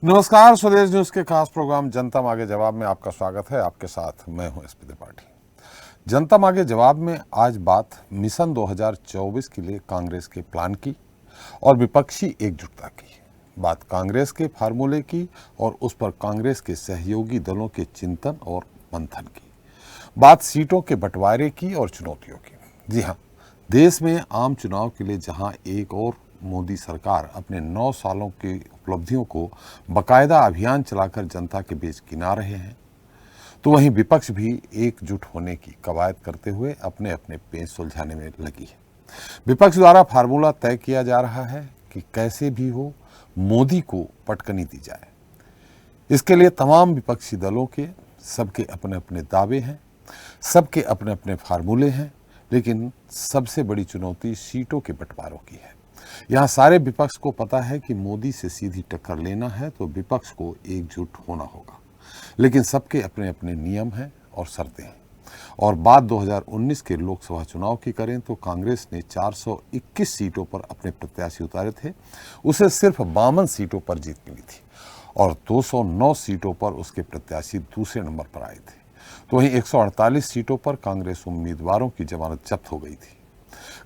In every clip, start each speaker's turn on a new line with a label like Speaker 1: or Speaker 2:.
Speaker 1: नमस्कार, स्वदेश न्यूज के खास प्रोग्राम जनता मांगे जवाब में आपका स्वागत है। आपके साथ मैं हूं एसपी त्रिपाठी। जनता मांगे जवाब में आज बात मिशन 2024 के लिए कांग्रेस के प्लान की और विपक्षी एकजुटता की। बात कांग्रेस के फार्मूले की और उस पर कांग्रेस के सहयोगी दलों के चिंतन और मंथन की। बात सीटों के बंटवारे की और चुनौतियों की। जी हाँ, देश में आम चुनाव के लिए जहां एक और मोदी सरकार अपने 9 सालों की उपलब्धियों को बाकायदा अभियान चलाकर जनता के बीच गिना रहे हैं, तो वहीं विपक्ष भी एकजुट होने की कवायद करते हुए अपने अपने पेच सुलझाने में लगी है। विपक्ष द्वारा फार्मूला तय किया जा रहा है कि कैसे भी हो मोदी को पटकनी दी जाए। इसके लिए तमाम विपक्षी दलों के सबके अपने अपने दावे हैं, सबके अपने अपने फार्मूले हैं, लेकिन सबसे बड़ी चुनौती सीटों के बंटवारों की है। यहाँ सारे विपक्ष को पता है कि मोदी से सीधी टक्कर लेना है तो विपक्ष को एकजुट होना होगा, लेकिन सबके अपने अपने नियम हैं और शर्तें हैं। और बात 2019 के लोकसभा चुनाव की करें तो कांग्रेस ने 421 सीटों पर अपने प्रत्याशी उतारे थे, उसे सिर्फ 52 सीटों पर जीत मिली थी और 209 सीटों पर उसके प्रत्याशी दूसरे नंबर पर आए थे। तो वहीं 148 सीटों पर कांग्रेस उम्मीदवारों की जमानत जब्त हो गई थी।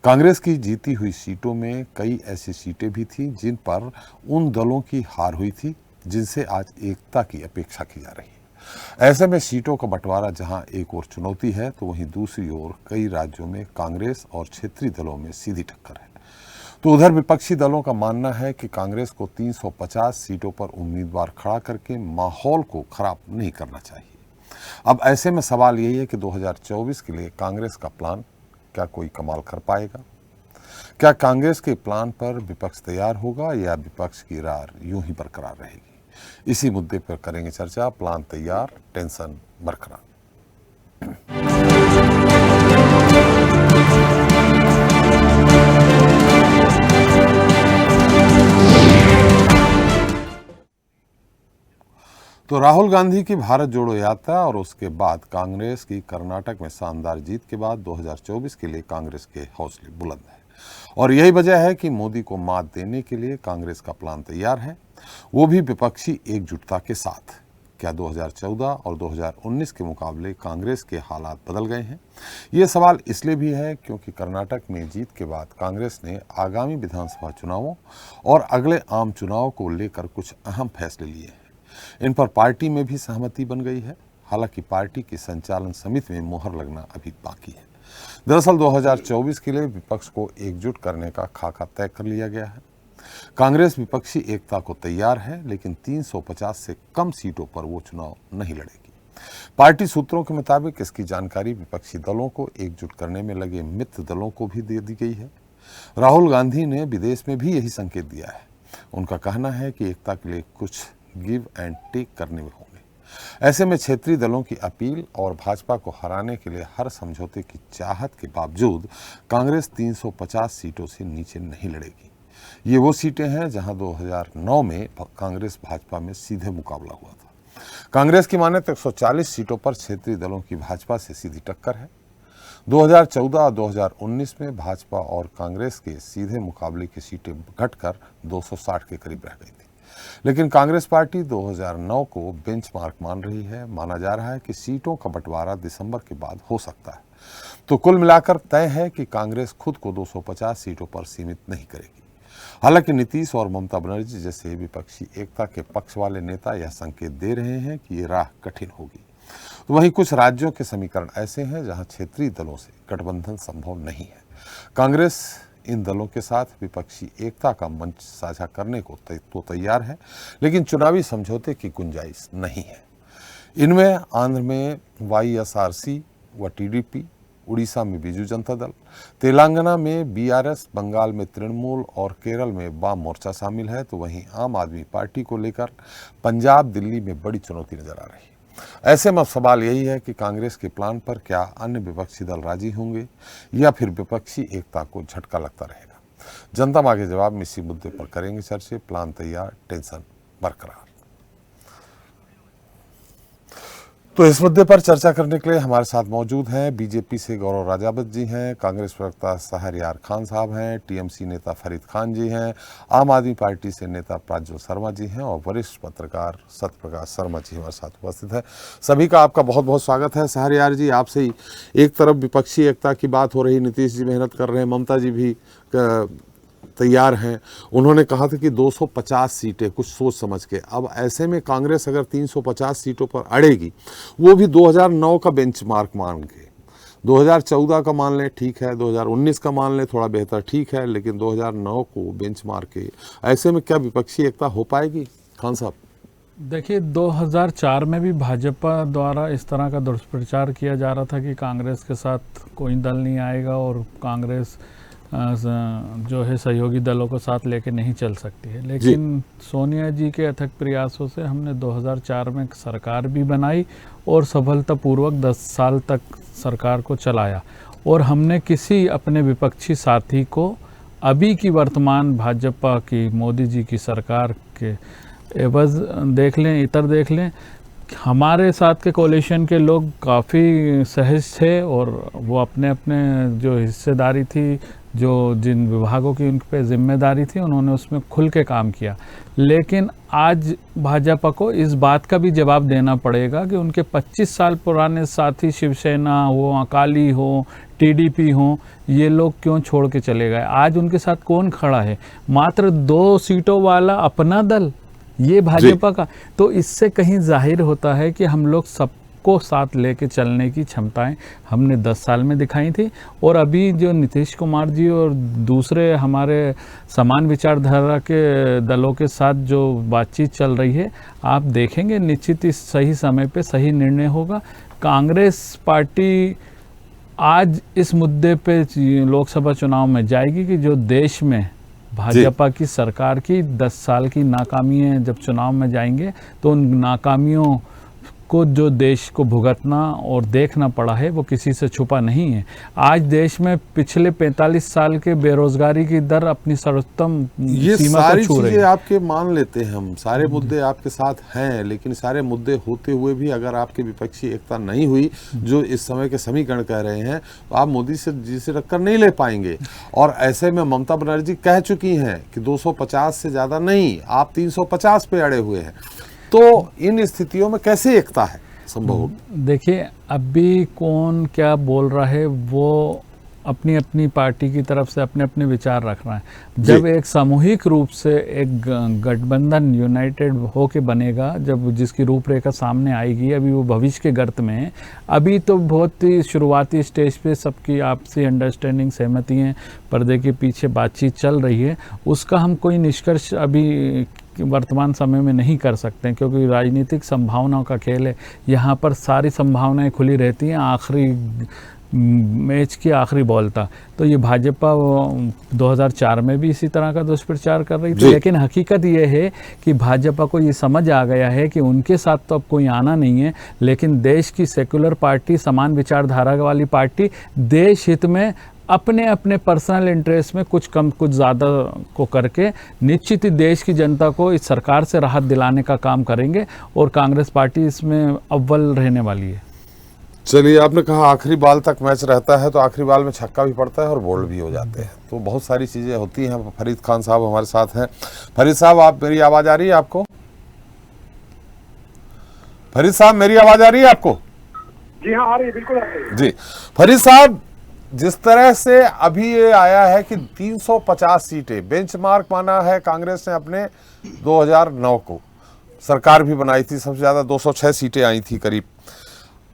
Speaker 1: कांग्रेस की जीती हुई सीटों में कई ऐसी सीटें भी थीं जिन पर उन दलों की हार हुई थी जिनसे आज एकता की अपेक्षा की जा रही है। ऐसे में सीटों का बंटवारा जहां एक और चुनौती है, तो वहीं दूसरी ओर कई राज्यों में कांग्रेस और क्षेत्रीय दलों में सीधी टक्कर है। तो उधर विपक्षी दलों का मानना है कि कांग्रेस को 350 सीटों पर उम्मीदवार खड़ा करके माहौल को खराब नहीं करना चाहिए। अब ऐसे में सवाल यही है कि 2024 के लिए कांग्रेस का प्लान क्या कोई कमाल कर पाएगा? क्या कांग्रेस के प्लान पर विपक्ष तैयार होगा या विपक्ष की रार यूं ही बरकरार रहेगी? इसी मुद्दे पर करेंगे चर्चा। प्लान तैयार, टेंशन बरकरार। तो राहुल गांधी की भारत जोड़ो यात्रा और उसके बाद कांग्रेस की कर्नाटक में शानदार जीत के बाद 2024 के लिए कांग्रेस के हौसले बुलंद हैं और यही वजह है कि मोदी को मात देने के लिए कांग्रेस का प्लान तैयार है, वो भी विपक्षी एकजुटता के साथ। क्या 2014 और 2019 के मुकाबले कांग्रेस के हालात बदल गए हैं? ये सवाल इसलिए भी है क्योंकि कर्नाटक में जीत के बाद कांग्रेस ने आगामी विधानसभा चुनावों और अगले आम चुनाव को लेकर कुछ अहम फैसले लिए हैं। इन पर पार्टी में भी सहमति बन गई है। हालांकि पार्टी की संचालन समिति में मोहर लगना अभी बाकी है। दरअसल 2024 के लिए विपक्ष को एकजुट करने का खाका तय कर लिया गया है। कांग्रेस विपक्षी एकता को तैयार है, लेकिन 350 से कम सीटों पर वो चुनाव नहीं लड़ेगी। पार्टी सूत्रों के मुताबिक इसकी जानकारी विपक्षी दलों को एकजुट करने में लगे मित्र दलों को भी दे दी गई है। राहुल गांधी ने विदेश में भी यही संकेत दिया है। उनका कहना है कि एकता के लिए कुछ गिव एंड टेक करने में होंगे। ऐसे में क्षेत्रीय दलों की अपील और भाजपा को हराने के लिए हर समझौते की चाहत के बावजूद कांग्रेस 350 सीटों से नीचे नहीं लड़ेगी। ये वो सीटें हैं जहां 2009 में कांग्रेस भाजपा में सीधे मुकाबला हुआ था। कांग्रेस की माने तो 140 सीटों पर क्षेत्रीय दलों की भाजपा से सीधी टक्कर है। 2014 और 2019 में भाजपा और कांग्रेस के सीधे मुकाबले की सीटें घटकर 260 के करीब रह गई थी, लेकिन कांग्रेस पार्टी 2009 को बेंचमार्क मान रही है। माना जा रहा है कि सीटों का बंटवारा दिसंबर के बाद हो सकता है। तो कुल मिलाकर तय है कि कांग्रेस खुद को 250 सीटों पर सीमित नहीं करेगी। हालांकि नीतीश और ममता बनर्जी जैसे विपक्षी एकता के पक्ष वाले नेता यह संकेत दे रहे हैं कि ये राह कठिन होगी। तो वहीं कुछ राज्यों के समीकरण ऐसे हैं जहां क्षेत्रीय दलों से गठबंधन संभव नहीं है। कांग्रेस इन दलों के साथ विपक्षी एकता का मंच साझा करने को तो तैयार है, लेकिन चुनावी समझौते की गुंजाइश नहीं है। इनमें आंध्र में वाईएसआरसी व टीडीपी, उड़ीसा में बीजू जनता दल, तेलंगाना में बीआरएस, बंगाल में तृणमूल और केरल में वाम मोर्चा शामिल है। तो वहीं आम आदमी पार्टी को लेकर पंजाब, दिल्ली में बड़ी चुनौती नजर आ रही है। ऐसे में सवाल यही है कि कांग्रेस के प्लान पर क्या अन्य विपक्षी दल राजी होंगे या फिर विपक्षी एकता को झटका लगता रहेगा? जनता मांगे जवाब में इसी मुद्दे पर करेंगे चर्चा। प्लान तैयार, टेंशन बरकरार। तो इस मुद्दे पर चर्चा करने के लिए हमारे साथ मौजूद हैं बीजेपी से गौरव राजावत जी हैं, कांग्रेस प्रवक्ता शहरयार खान साहब हैं, टीएमसी नेता फरीद खान जी हैं, आम आदमी पार्टी से नेता प्राज्वल शर्मा जी हैं और वरिष्ठ पत्रकार सत्यप्रकाश शर्मा जी हमारे साथ उपस्थित है। सभी का आपका बहुत बहुत स्वागत है। शहरयार जी, आपसे ही एक तरफ विपक्षी एकता की बात हो रही, नीतीश जी मेहनत कर रहे हैं, ममता जी भी तैयार हैं। उन्होंने कहा था कि 250 सीटें कुछ सोच समझ के। अब ऐसे में कांग्रेस अगर 350 सीटों पर अड़ेगी, वो भी 2009 का बेंचमार्क मान के, 2014 का मान लें ठीक है, 2019 का मान लें थोड़ा बेहतर ठीक है, लेकिन 2009 को बेंचमार्क के, ऐसे में क्या विपक्षी एकता हो पाएगी? खान साहब
Speaker 2: देखिए, 2004 में भी भाजपा द्वारा इस तरह का दुष्प्रचार किया जा रहा था कि कांग्रेस के साथ कोई दल नहीं आएगा और कांग्रेस जो है सहयोगी दलों को साथ लेके नहीं चल सकती है। लेकिन सोनिया जी के अथक प्रयासों से हमने 2004 में सरकार भी बनाई और सफलतापूर्वक 10 साल तक सरकार को चलाया। और हमने किसी अपने विपक्षी साथी को अभी की वर्तमान भाजपा की मोदी जी की सरकार के एवज देख लें, इतर देख लें, हमारे साथ के कोalition के लोग काफ़ी सहज थे और वो अपने अपने जो हिस्सेदारी थी, जो जिन विभागों की उन पे जिम्मेदारी थी, उन्होंने उसमें खुल के काम किया। लेकिन आज भाजपा को इस बात का भी जवाब देना पड़ेगा कि उनके 25 साल पुराने साथी शिवसेना हो, अकाली हो, टीडीपी हो, ये लोग क्यों छोड़ के चले गए? आज उनके साथ कौन खड़ा है? मात्र 2 सीटों वाला अपना दल, ये भाजपा का। तो इससे कहीं जाहिर होता है कि हम लोग सबको साथ लेके चलने की क्षमताएं हमने 10 साल में दिखाई थी। और अभी जो नीतीश कुमार जी और दूसरे हमारे समान विचारधारा के दलों के साथ जो बातचीत चल रही है, आप देखेंगे निश्चित इस सही समय पे सही निर्णय होगा। कांग्रेस पार्टी आज इस मुद्दे पे लोकसभा चुनाव में जाएगी कि जो देश में भाजपा की सरकार की 10 साल की नाकामी है, जब चुनाव में जाएंगे तो उन नाकामियों को जो देश को भुगतना और देखना पड़ा है वो किसी से छुपा नहीं है। आज देश में पिछले 45 साल के बेरोजगारी की दर अपनी सर्वोत्तम सीमा को छू रही है।
Speaker 1: आपके मान लेते हैं हम, सारे मुद्दे आपके साथ हैं, लेकिन सारे मुद्दे होते हुए भी अगर आपकी विपक्षी एकता नहीं हुई, जो इस समय के समीकरण कह रहे हैं, तो आप मोदी जी से टक्कर नहीं ले पाएंगे। और ऐसे में ममता बनर्जी कह चुकी हैं कि 250 से ज्यादा नहीं, आप 350 पे अड़े हुए हैं। तो इन स्थितियों में कैसे एकता है संभव?
Speaker 2: देखिए, अभी कौन क्या बोल रहा है वो अपनी अपनी पार्टी की तरफ से अपने अपने विचार रख रहा है। जब एक सामूहिक रूप से एक गठबंधन यूनाइटेड होके बनेगा, जब जिसकी रूपरेखा सामने आएगी, अभी वो भविष्य के गर्त में है। अभी तो बहुत ही शुरुआती स्टेज पे सबकी आपसी अंडरस्टैंडिंग, सहमति है, पर्दे के पीछे बातचीत चल रही है। उसका हम कोई निष्कर्ष अभी वर्तमान समय में नहीं कर सकते, क्योंकि राजनीतिक संभावनाओं का खेल है। यहाँ पर सारी संभावनाएं खुली रहती हैं आखिरी मैच की आखिरी बॉल तक। तो ये भाजपा 2004 में भी इसी तरह का दुष्प्रचार कर रही थी, लेकिन हकीकत ये है कि भाजपा को ये समझ आ गया है कि उनके साथ तो अब कोई आना नहीं है, लेकिन देश की सेक्युलर पार्टी, समान विचारधारा वाली पार्टी देश हित में अपने अपने पर्सनल इंटरेस्ट में कुछ कम कुछ ज़्यादा को करके निश्चित ही देश की जनता को इस सरकार से राहत दिलाने का काम करेंगे और कांग्रेस पार्टी इसमें अव्वल रहने वाली है।
Speaker 1: चलिए, आपने कहा आखिरी बाल तक मैच रहता है, तो आखिरी बाल में छक्का भी पड़ता है और बोल्ड भी हो जाते हैं, तो बहुत सारी चीज़ें होती हैं। फरीद खान साहब हमारे साथ हैं। फरीद साहब, आप मेरी आवाज़ आ रही है आपको? फरीद साहब, मेरी आवाज़ आ रही है आपको?
Speaker 3: जी हाँ, आ रही है, बिल्कुल आ रही है।
Speaker 1: जी फरीद साहब, जिस तरह से अभी ये आया है कि 350 सीटें बेंचमार्क माना है कांग्रेस ने अपने, 2009 को सरकार भी बनाई थी, सबसे ज्यादा 206 सीटें आई थी करीब।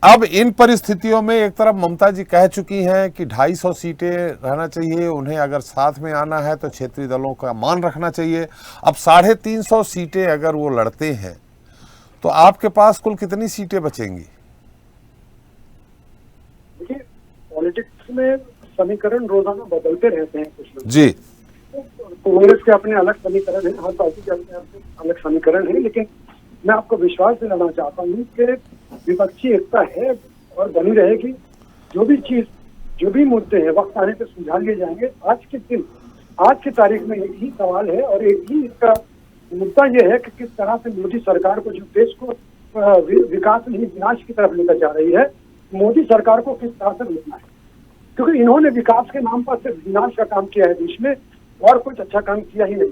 Speaker 1: अब इन परिस्थितियों में एक तरफ ममता जी कह चुकी हैं कि 250 सीटें रहना चाहिए, उन्हें अगर साथ में आना है तो क्षेत्रीय दलों का मान रखना चाहिए। अब 350 सीटें अगर वो लड़ते हैं तो आपके पास कुल कितनी सीटें बचेंगी?
Speaker 3: देखिए, पॉलिटिक्स में समीकरण रोजाना बदलते रहते हैं कुछ लोग।
Speaker 1: जी,
Speaker 3: कांग्रेस के अपने अलग समीकरण है, हर पार्टी के अपने अलग समीकरण है, लेकिन मैं आपको विश्वास दिलाना चाहता हूँ कि विपक्षी एकता है और बनी रहेगी। जो भी चीज, जो भी मुद्दे हैं, वक्त आने पर सुलझा लिए जाएंगे। आज के दिन, आज की तारीख में एक ही सवाल है और एक ही इसका मुद्दा ये है कि किस तरह से मोदी सरकार को, जो देश को विकास नहीं विनाश की तरफ लेकर जा रही है, मोदी सरकार को किस तरह से रोकना है, क्योंकि इन्होंने विकास के नाम पर सिर्फ विनाश का काम किया है देश में, और कुछ अच्छा काम किया ही नहीं।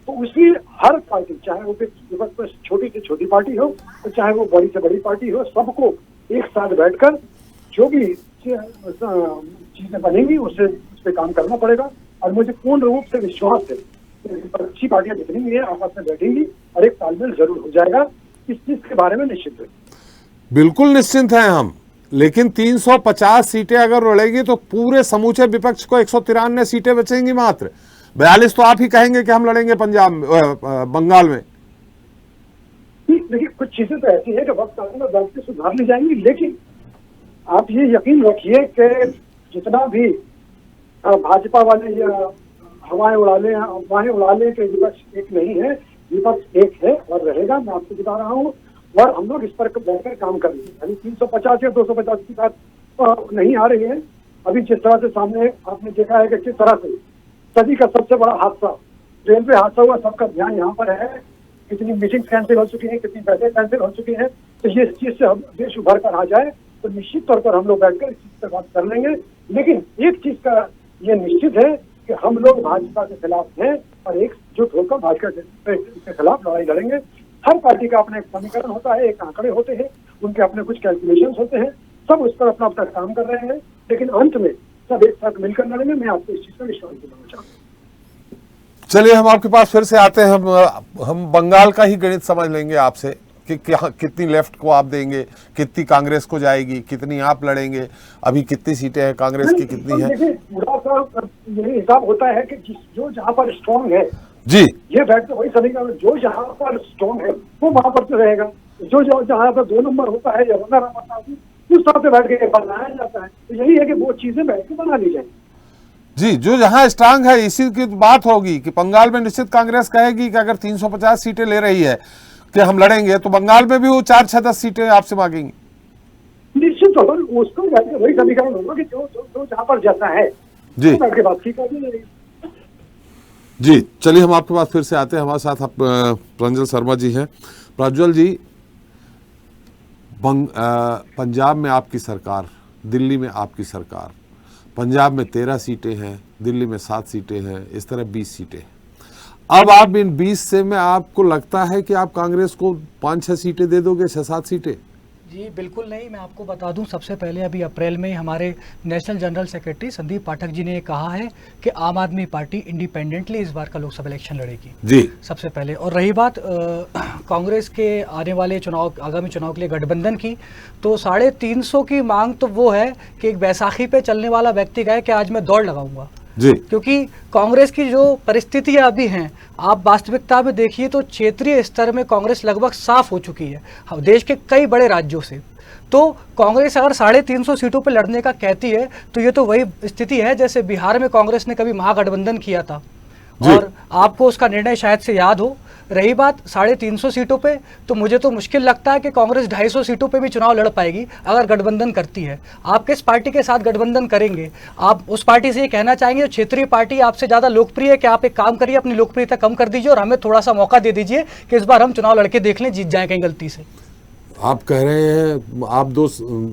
Speaker 3: तो उसी हर पार्टी, चाहे वो विपक्ष में छोटी से छोटी पार्टी हो, तो चाहे वो बड़ी से बड़ी पार्टी हो, सबको एक साथ बैठकर जो भी चीजें बनेंगी उस पर काम करना पड़ेगा। और मुझे पूर्ण रूप से विश्वास है कि विपक्षी पार्टियां जितनी भी है आपस में बैठेंगी और एक तालमेल जरूर हो जाएगा इस चीज के बारे में निश्चित है।
Speaker 1: बिल्कुल निश्चिंत हैं हम, लेकिन 350 सीटें अगर उड़ेगी तो पूरे समूचे विपक्ष को 193 सीटें बचेंगी मात्र। 42 तो आप ही कहेंगे कि हम लड़ेंगे पंजाब बंगाल में।
Speaker 3: देखिए, कुछ चीजें तो ऐसी है कि वक्त आने में वक्त से सुधार ली जाएंगी, लेकिन आप ये यकीन रखिए कि जितना भी भाजपा वाले हवाएं उड़ा ले, अफवाहें उड़ा ले कि विपक्ष एक नहीं है, विपक्ष एक है और रहेगा। मैं आपको बता रहा हूँ, और हम लोग इस पर बैठकर काम कर रहे हैं। यानी 350 या 250 की बात नहीं आ रही है। अभी जिस तरह से सामने आपने देखा है कि किस तरह से सदी का सबसे बड़ा हादसा रेलवे हादसा हुआ, सबका ध्यान यहाँ पर है। कितनी मीटिंग्स कैंसिल हो चुकी हैं, कितनी बैठकें कैंसिल हो चुकी हैं। तो ये इस चीज से हम देश उभर कर आ जाए तो निश्चित तौर पर हम लोग बैठकर इस चीज पर बात कर लेंगे। लेकिन एक चीज का ये निश्चित है कि हम लोग भाजपा के खिलाफ हैं और एकजुट होकर भाजपा के खिलाफ लड़ाई लड़ेंगे। हर पार्टी का अपना एक समीकरण होता है, एक आंकड़े होते हैं, उनके अपने कुछ कैलकुलेशंस होते हैं, सब उस पर अपना अपना काम कर रहे हैं, लेकिन अंत में सब एक साथ मिलकर लड़ेंगे। मैं आपको इस चीज का विश्वास दिलाना चाहूँगा।
Speaker 1: चलिए, हम आपके पास फिर से आते हैं। हम बंगाल का ही गणित समझ लेंगे आपसे कि कितनी लेफ्ट को आप देंगे, कितनी कांग्रेस को जाएगी, कितनी आप लड़ेंगे, अभी कितनी सीटें हैं कांग्रेस की, कितनी है?
Speaker 3: देखिए, पूरा सा यही हिसाब होता है कि जो जहाँ पर स्ट्रॉन्ग है
Speaker 1: जी,
Speaker 3: ये बैठ वही समीकरण, जो जहाँ पर स्ट्रॉन्ग है वो वहां पर तो रहेगा। जो जहाँ पर 2 नंबर होता है या रनर अप होता है उस तरह से बैठ के बनाया जाता है। तो यही है कि वो चीजें बैठ के बना ली जाए।
Speaker 1: जी, जो जहां स्ट्रांग है इसी की बात होगी कि बंगाल में निश्चित कांग्रेस कहेगी कि अगर 350 सीटें ले रही है कि हम लड़ेंगे, तो बंगाल में भी वो 4-6-10 सीटें आपसे मांगेंगी।
Speaker 3: निश्चित तौर पर उसको वही समीकरण होगा कि जो जहाँ पर जैसा है
Speaker 1: जी
Speaker 3: बैठ के बात ठीक होगी।
Speaker 1: जी, चलिए, हम आपके पास फिर से आते हैं। हमारे साथ आप प्रज्वल शर्मा जी हैं। प्रज्वल जी, पंजाब में आपकी सरकार, दिल्ली में आपकी सरकार, पंजाब में 13 सीटें हैं, दिल्ली में 7 सीटें हैं, इस तरह 20 सीटें हैं। अब आप इन 20 से में आपको लगता है कि आप कांग्रेस को 5-6 सीटें दे दोगे, 6-7 सीटें?
Speaker 4: जी बिल्कुल नहीं। मैं आपको बता दूं, सबसे पहले अभी अप्रैल में हमारे national general secretary Sandeep Pathak ji ने कहा है कि आम आदमी पार्टी इंडिपेंडेंटली इस बार का लोकसभा इलेक्शन लड़ेगी
Speaker 1: जी,
Speaker 4: सबसे पहले। और रही बात कांग्रेस के आने वाले चुनाव, आगामी चुनाव के लिए गठबंधन की, तो 350 की मांग तो वो है कि एक बैसाखी पे चलने वाला व्यक्ति कहे कि आज मैं दौड़ लगाऊंगा
Speaker 1: जी,
Speaker 4: क्योंकि कांग्रेस की जो परिस्थितियां अभी हैं, आप वास्तविकता में देखिए तो क्षेत्रीय स्तर में कांग्रेस लगभग साफ हो चुकी है देश के कई बड़े राज्यों से। तो कांग्रेस अगर 350 सीटों पर लड़ने का कहती है तो ये तो वही स्थिति है जैसे बिहार में कांग्रेस ने कभी महागठबंधन किया था, और आपको उसका निर्णय शायद से याद हो। रही बात 350 सीटों पे, तो मुझे तो मुश्किल लगता है कि कांग्रेस 250 सीटों पे भी चुनाव लड़ पाएगी अगर गठबंधन करती है। आप किस पार्टी के साथ गठबंधन करेंगे? आप उस पार्टी से ये कहना चाहेंगे जो क्षेत्रीय पार्टी आपसे ज़्यादा लोकप्रिय है कि आप एक काम करिए, अपनी लोकप्रियता कम कर दीजिए और हमें थोड़ा सा मौका दे दीजिए कि इस बार हम चुनाव लड़के देख लें, जीत जाएँ कहीं गलती से।
Speaker 1: आप कह रहे हैं आप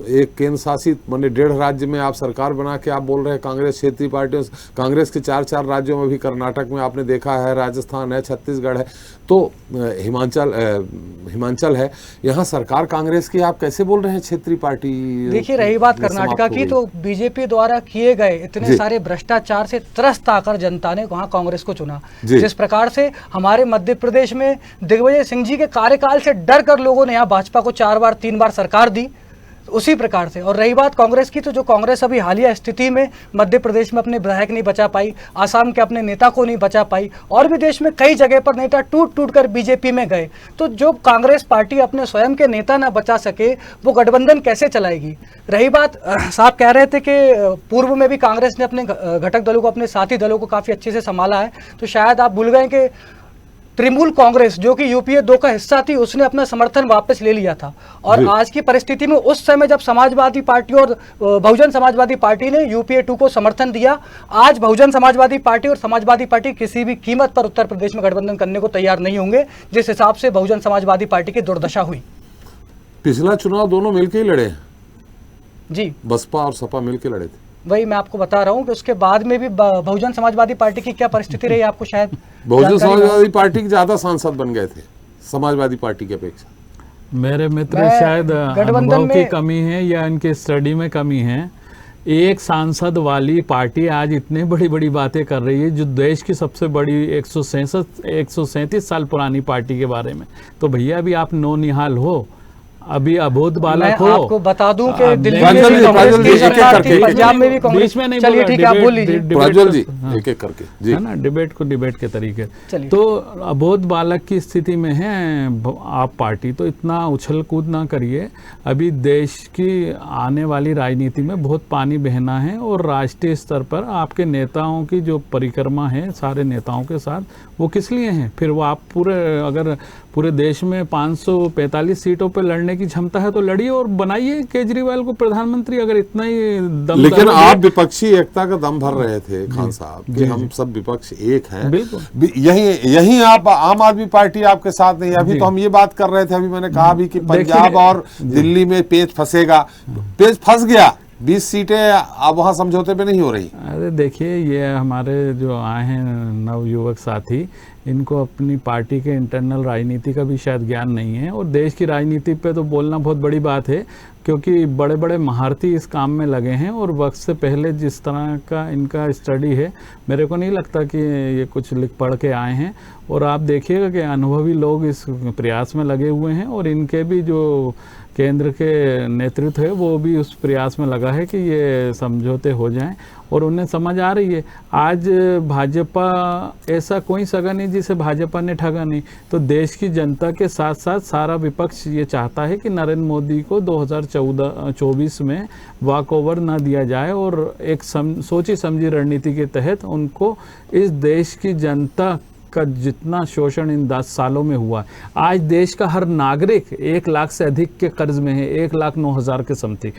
Speaker 1: एक केंद्र शासित माने 1.5 राज्य में आप सरकार बना के आप बोल रहे हैं कांग्रेस क्षेत्रीय पार्टियों, कांग्रेस के 4 राज्यों में भी, कर्नाटक में आपने देखा है, राजस्थान है, छत्तीसगढ़ है, तो हिमाचल है, यहाँ सरकार कांग्रेस की, आप कैसे बोल रहे हैं क्षेत्रीय पार्टी?
Speaker 4: देखिए, रही बात कर्नाटका की, तो बीजेपी द्वारा किए गए इतने सारे भ्रष्टाचार से त्रस्त आकर जनता ने वहाँ कांग्रेस को चुना। जिस प्रकार से हमारे मध्य प्रदेश में दिग्विजय सिंह जी के कार्यकाल से डर कर लोगों ने यहाँ भाजपा को 4 बार 3 बार सरकार दी, उसी प्रकार से। और रही बात कांग्रेस की, तो जो कांग्रेस अभी हालिया स्थिति में मध्य प्रदेश में अपने विधायक नहीं बचा पाई, आसाम के अपने नेता को नहीं बचा पाई, और भी देश में कई जगह पर नेता टूट टूट कर बीजेपी में गए। तो जो कांग्रेस पार्टी अपने स्वयं के नेता ना बचा सके, वो गठबंधन कैसे चलाएगी? रही बात, साहब कह रहे थे कि पूर्व में भी कांग्रेस ने अपने घटक दलों को, अपने साथी दलों को काफ़ी अच्छे से संभाला है, तो शायद आप भूल गए कि तृणमूल कांग्रेस जो कि यूपीए 2 का हिस्सा थी, उसने अपना समर्थन वापस ले लिया था। और आज की परिस्थिति में, उस समय जब समाजवादी पार्टी और बहुजन समाजवादी पार्टी ने यूपीए 2 को समर्थन दिया, आज बहुजन समाजवादी पार्टी और समाजवादी पार्टी किसी भी कीमत पर उत्तर प्रदेश में गठबंधन करने को तैयार नहीं होंगे, जिस हिसाब से बहुजन समाजवादी पार्टी की दुर्दशा हुई।
Speaker 1: पिछला चुनाव दोनों मिलके ही लड़े हैं,
Speaker 4: जी
Speaker 1: बसपा और सपा मिलके लड़े थे।
Speaker 4: वही मैं आपको बता रहा हूँ कि उसके बाद में भी बहुजन समाजवादी पार्टी की क्या परिस्थिति रही, आपको शायद
Speaker 1: बहुजन समाजवादी पार्टी के ज्यादा सांसद बन गए थे समाजवादी पार्टी की अपेक्षा।
Speaker 2: मेरे मित्र
Speaker 4: मैं
Speaker 2: शायद
Speaker 4: गठबंधन
Speaker 2: अनुभव की
Speaker 4: में-
Speaker 2: कमी है या इनके स्टडी में कमी है। एक सांसद वाली पार्टी आज इतनी बड़ी बड़ी बातें कर रही है, जो देश की सबसे बड़ी 137 साल पुरानी पार्टी के बारे में। तो भैया अभी आप नौनिहाल हो, अभी अबोध बालक हो।
Speaker 4: मैं आपको बता दूं कि
Speaker 2: अब
Speaker 4: दिल्ली
Speaker 2: मैं-
Speaker 4: में भी कांग्रेस की
Speaker 1: एक-एक
Speaker 4: सरकार
Speaker 1: करके,
Speaker 4: थी,
Speaker 1: एक-एक
Speaker 4: पंजाब में भी
Speaker 2: बीच
Speaker 4: कांग्रेस।
Speaker 2: में नहीं
Speaker 4: चलिए
Speaker 2: बोला,
Speaker 4: ठीक है, आप बोल लीजिए।
Speaker 1: प्रज्वल जी
Speaker 2: हाँ।
Speaker 1: एक एक करके जी।
Speaker 2: है ना, डिबेट को डिबेट के तरीके।
Speaker 4: चलिए।
Speaker 2: तो अबोध बालक की स्थिति में है आप पार्टी, तो इतना उछल कूद ना करिए। अभी देश की आने वाली राजनीति में बहुत पानी बहना है, और राष्ट्रीय स्तर पर आपके नेताओं की जो परिक्रमा है सारे नेताओं के साथ, वो किस लिए हैं? फिर वो आप अगर पूरे देश में 545 सीटों पर लड़ने की क्षमता है तो लड़िए और बनाइए केजरीवाल को प्रधानमंत्री, अगर इतना ही दम।
Speaker 1: लेकिन आप विपक्षी एकता का दम भर रहे थे खान साहब कि हम सब विपक्ष एक हैं।
Speaker 2: बिल्कुल।
Speaker 1: यही आप आम आदमी पार्टी आपके साथ नहीं है। अभी तो हम ये बात कर रहे थे, अभी मैंने कहा भी कि पंजाब और दिल्ली में पेच फंसेगा, पेच फंस गया। 20 सीटें अब वहां समझौते पे नहीं हो रही।
Speaker 2: अरे देखिए, ये हमारे जो आए हैं नवयुवक साथी, इनको अपनी पार्टी के इंटरनल राजनीति का भी शायद ज्ञान नहीं है, और देश की राजनीति पे तो बोलना बहुत बड़ी बात है, क्योंकि बड़े बड़े महारथी इस काम में लगे हैं। और वक्त से पहले जिस तरह का इनका स्टडी है, मेरे को नहीं लगता कि ये कुछ लिख पढ़ के आए हैं। और आप देखिएगा कि अनुभवी लोग इस प्रयास में लगे हुए हैं, और इनके भी जो केंद्र के नेतृत्व है वो भी उस प्रयास में लगा है कि ये समझौते हो जाएं, और उन्हें समझ आ रही है। आज भाजपा ऐसा कोई सगा नहीं जिसे भाजपा ने ठगा नहीं। तो देश की जनता के साथ साथ सारा विपक्ष ये चाहता है कि नरेंद्र मोदी को 2024 में वॉक ओवर ना दिया जाए, और एक सोची समझी रणनीति के तहत उनको इस देश की जनता का जितना शोषण इन 10 सालों में हुआ, आज देश का हर नागरिक 1 लाख से अधिक के कर्ज में है, 1,09,000 के समथिंग।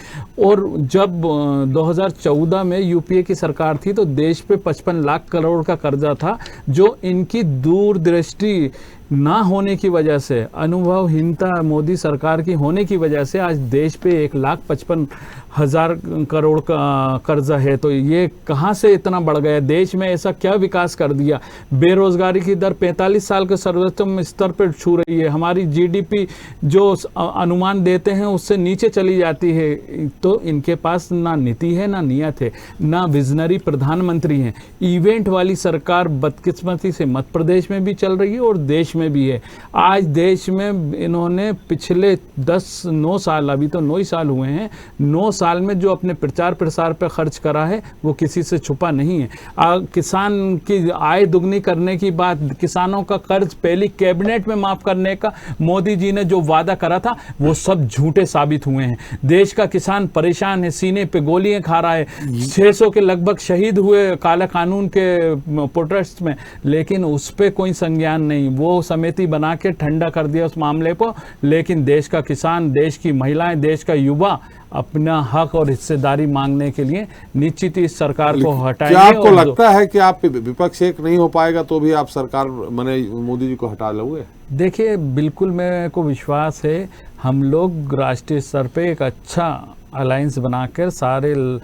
Speaker 2: और जब 2014 में यूपीए की सरकार थी तो देश पे 55 लाख करोड़ का कर्जा था, जो इनकी दूरदृष्टि ना होने की वजह से, अनुभवहीनता मोदी सरकार की होने की वजह से आज देश पे 1,55,000 करोड़ का कर्जा है। तो ये कहाँ से इतना बढ़ गया? देश में ऐसा क्या विकास कर दिया? बेरोजगारी की दर 45 साल के सर्वोच्चतम स्तर पर छू रही है। हमारी जीडीपी जो अनुमान देते हैं उससे नीचे चली जाती है। तो इनके पास ना नीति है, ना नियत है, ना विजनरी प्रधानमंत्री हैं। इवेंट वाली सरकार बदकिस्मती से मध्य प्रदेश में भी चल रही है और देश में भी है। आज देश में इन्होंने पिछले 9 साल, अभी तो 9 ही साल हुए हैं, 9 साल में जो अपने प्रचार प्रसार पर खर्च करा है वो किसी से छुपा नहीं है। किसान की आय दुगनी करने की बात, किसानों का कर्ज पहली कैबिनेट में माफ करने का मोदी जी ने जो वादा करा था वो सब झूठे साबित हुए हैं। देश का किसान परेशान है, सीने पे गोलियां खा रहा है। 600 के लगभग शहीद हुए काला कानून के प्रोटेस्ट में, लेकिन उस पर कोई संज्ञान नहीं। वो समिति बना के ठंडा कर दिया उस मामले को, लेकिन देश का किसान, देश की महिलाएं, देश का युवा अपना हक और हिस्सेदारी मांगने के लिए निश्चित इस सरकार को हटाएंगे।
Speaker 1: क्या आपको लगता है कि आप विपक्ष एक नहीं हो पाएगा तो भी आप सरकार माने मोदी जी को हटा लोगे?
Speaker 2: देखिए, बिल्कुल मेरे को विश्वास है, हम लोग राष्ट्रीय स्तर पे एक अच्छा अलायंस बनाकर सारे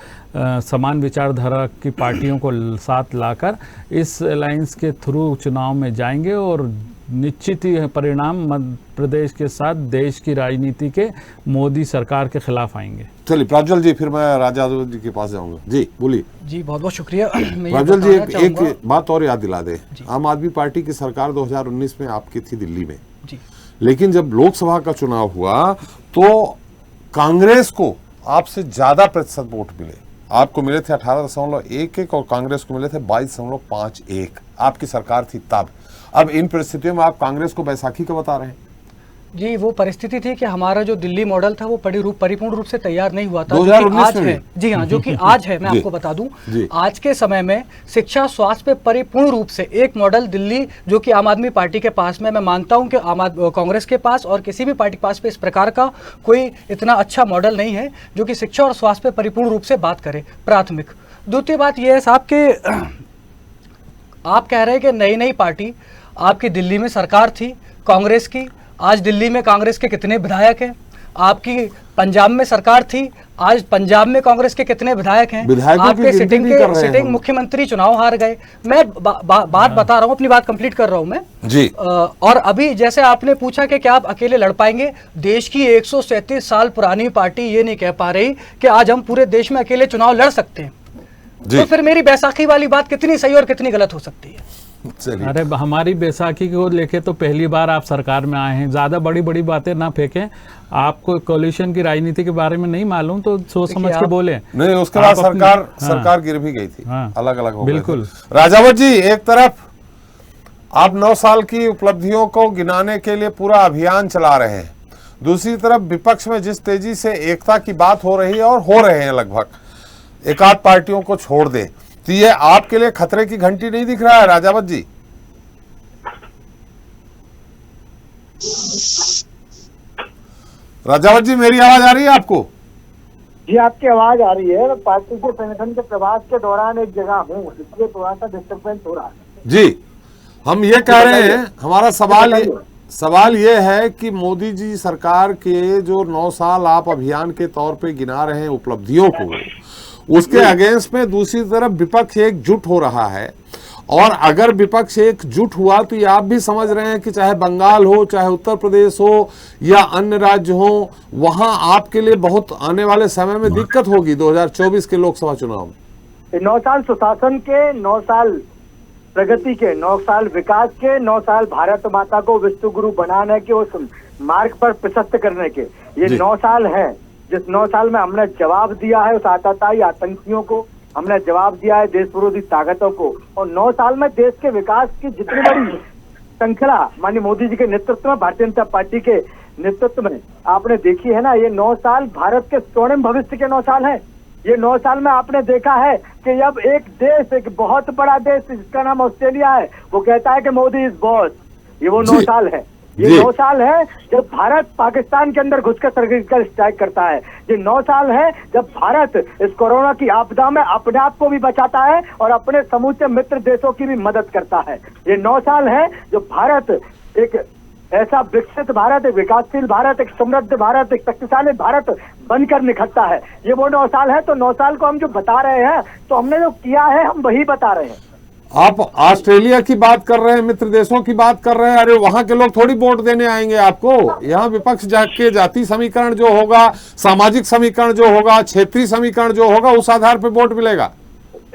Speaker 2: समान विचारधारा की पार्टियों को साथ लाकर इस अलायंस के थ्रू चुनाव में जाएंगे, और निश्चित ही परिणाम मध्य प्रदेश के साथ देश की राजनीति के मोदी सरकार के खिलाफ आएंगे।
Speaker 1: चलिए प्रज्वल जी, फिर मैं राजा जी के पास जाऊंगा। जी बोलिए।
Speaker 4: जी बहुत बहुत शुक्रिया। मैं ये
Speaker 1: प्रज्वल जी,
Speaker 4: बताना
Speaker 1: एक
Speaker 4: चाहूंगा-
Speaker 1: बात और याद दिला दे। आम आदमी पार्टी की सरकार 2019 में आपकी थी दिल्ली में,
Speaker 4: जी
Speaker 1: लेकिन जब लोकसभा का चुनाव हुआ तो कांग्रेस को आपसे ज्यादा प्रतिशत वोट मिले। आपको मिले थे 18.11 और कांग्रेस को मिले थे 22.51। आपकी सरकार थी तब। अब इन परिस्थितियों में आप कांग्रेस को बैसाखी का बता रहे हैं।
Speaker 4: जी, वो परिस्थिति थी कि हमारा जो दिल्ली मॉडल था वो परिपूर्ण रूप से तैयार नहीं हुआ था,
Speaker 1: 2019
Speaker 4: जो कि आज
Speaker 1: में
Speaker 4: है। जी हाँ, जो कि आज है। मैं आपको बता दूं, आज के समय में शिक्षा स्वास्थ्य पे परिपूर्ण रूप से एक मॉडल दिल्ली, जो कि आम आदमी पार्टी के पास में, मैं मानता हूं कि कांग्रेस के पास और किसी भी पार्टी के पास पे इस प्रकार का कोई इतना अच्छा मॉडल नहीं है जो कि शिक्षा और स्वास्थ्य पे परिपूर्ण रूप से बात करे। प्राथमिक। द्वितीय बात यह है साहब कि आप कह रहे हैं कि नई नई पार्टी, आपकी दिल्ली में सरकार थी कांग्रेस की, आज दिल्ली में कांग्रेस के कितने विधायक हैं? आपकी पंजाब में सरकार थी, आज पंजाब में कांग्रेस के कितने विधायक हैं,
Speaker 1: विधायकों की
Speaker 4: आपके
Speaker 1: गिनती नहीं कर रहे हैं
Speaker 4: सिटिंग
Speaker 1: हम।
Speaker 4: मुख्यमंत्री चुनाव हार गए। मैं बात बता रहा हूँ, अपनी बात कंप्लीट कर रहा हूँ मैं
Speaker 1: जी।
Speaker 4: और अभी जैसे आपने पूछा कि क्या आप अकेले लड़ पाएंगे, देश की 137 साल पुरानी पार्टी ये नहीं कह पा रही कि आज हम पूरे देश में अकेले चुनाव लड़ सकते हैं, तो फिर मेरी बैसाखी वाली बात कितनी सही और कितनी गलत हो सकती है?
Speaker 2: अरे हमारी बैसाखी को लेके तो पहली बार आप सरकार में आए हैं, ज्यादा बड़ी बड़ी बातें ना फेंकें। आपको कोalition की राजनीति के बारे में नहीं मालूम तो सोच समझ के बोले।
Speaker 1: नहीं, उसके बाद सरकार गिर भी गई थी, अलग अलग हो गए थे।
Speaker 2: बिल्कुल।
Speaker 1: राजावत जी, एक तरफ आप 9 साल की उपलब्धियों को गिनाने के लिए पूरा अभियान चला रहे हैं, दूसरी तरफ विपक्ष में जिस तेजी से एकता की बात हो रही है और हो रहे हैं, लगभग एकाध पार्टियों को छोड़ दे, तो ये आपके लिए खतरे की घंटी नहीं दिख रहा है राजावत जी? राजावत जी, मेरी आवाज आ रही है आपको?
Speaker 3: जी, आपकी आवाज आ रही है। मैं पार्टी के संगठन के प्रवास के दौरान एक जगह हूँ, इसलिए थोड़ा सा डिस्टर्बेंस हो रहा है।
Speaker 1: जी, हम ये कह रहे हैं, हमारा सवाल ये है कि मोदी जी सरकार के जो 9 साल आप अभियान के तौर पे गिना रहे हैं उपलब्धियों को, उसके अगेंस्ट में दूसरी तरफ विपक्ष एकजुट हो रहा है, और अगर विपक्ष एकजुट हुआ तो ये आप भी समझ रहे हैं कि चाहे बंगाल हो, चाहे उत्तर प्रदेश हो या अन्य राज्य हो, वहां आपके लिए बहुत आने वाले समय में दिक्कत होगी 2024 के लोकसभा चुनाव में।
Speaker 3: 9 साल सुशासन के, 9 साल प्रगति के, 9 साल विकास के, 9 साल भारत माता को विश्व गुरु बनाने के, उस मार्ग पर प्रशस्त करने के, ये 9 साल हैं। जिस 9 साल में हमने जवाब दिया है उस आतताई आतंकियों को, हमने जवाब दिया है देश विरोधी ताकतों को, और 9 साल में देश के विकास की जितनी बड़ी श्रृंखला माननीय मोदी जी के नेतृत्व में, भारतीय जनता पार्टी के नेतृत्व में आपने देखी है ना, ये 9 साल भारत के स्वर्णिम भविष्य के 9 साल हैं। ये 9 साल में आपने देखा है कि अब एक देश, एक बहुत बड़ा देश जिसका नाम ऑस्ट्रेलिया है, वो कहता है कि मोदी इज बॉस। ये वो 9 साल है। ये 9 साल है जब भारत पाकिस्तान के अंदर घुसकर सर्जिकल स्ट्राइक करता है। ये 9 साल है जब भारत इस कोरोना की आपदा में अपने आप को भी बचाता है और अपने समूचे मित्र देशों की भी मदद करता है। ये 9 साल है जो भारत एक ऐसा विकसित भारत, एक विकासशील भारत, एक समृद्ध भारत, एक शक्तिशाली भारत बनकर निखरता है। ये वो 9 साल है। तो 9 साल को हम जो बता रहे हैं, तो हमने जो किया है हम वही बता रहे हैं।
Speaker 1: आप ऑस्ट्रेलिया की बात कर रहे हैं, मित्र देशों की बात कर रहे हैं, अरे वहां के लोग थोड़ी वोट देने आएंगे आपको। यहाँ विपक्ष जाके जाति समीकरण जो होगा, सामाजिक समीकरण जो होगा, क्षेत्रीय समीकरण जो होगा, उस आधार पर वोट मिलेगा।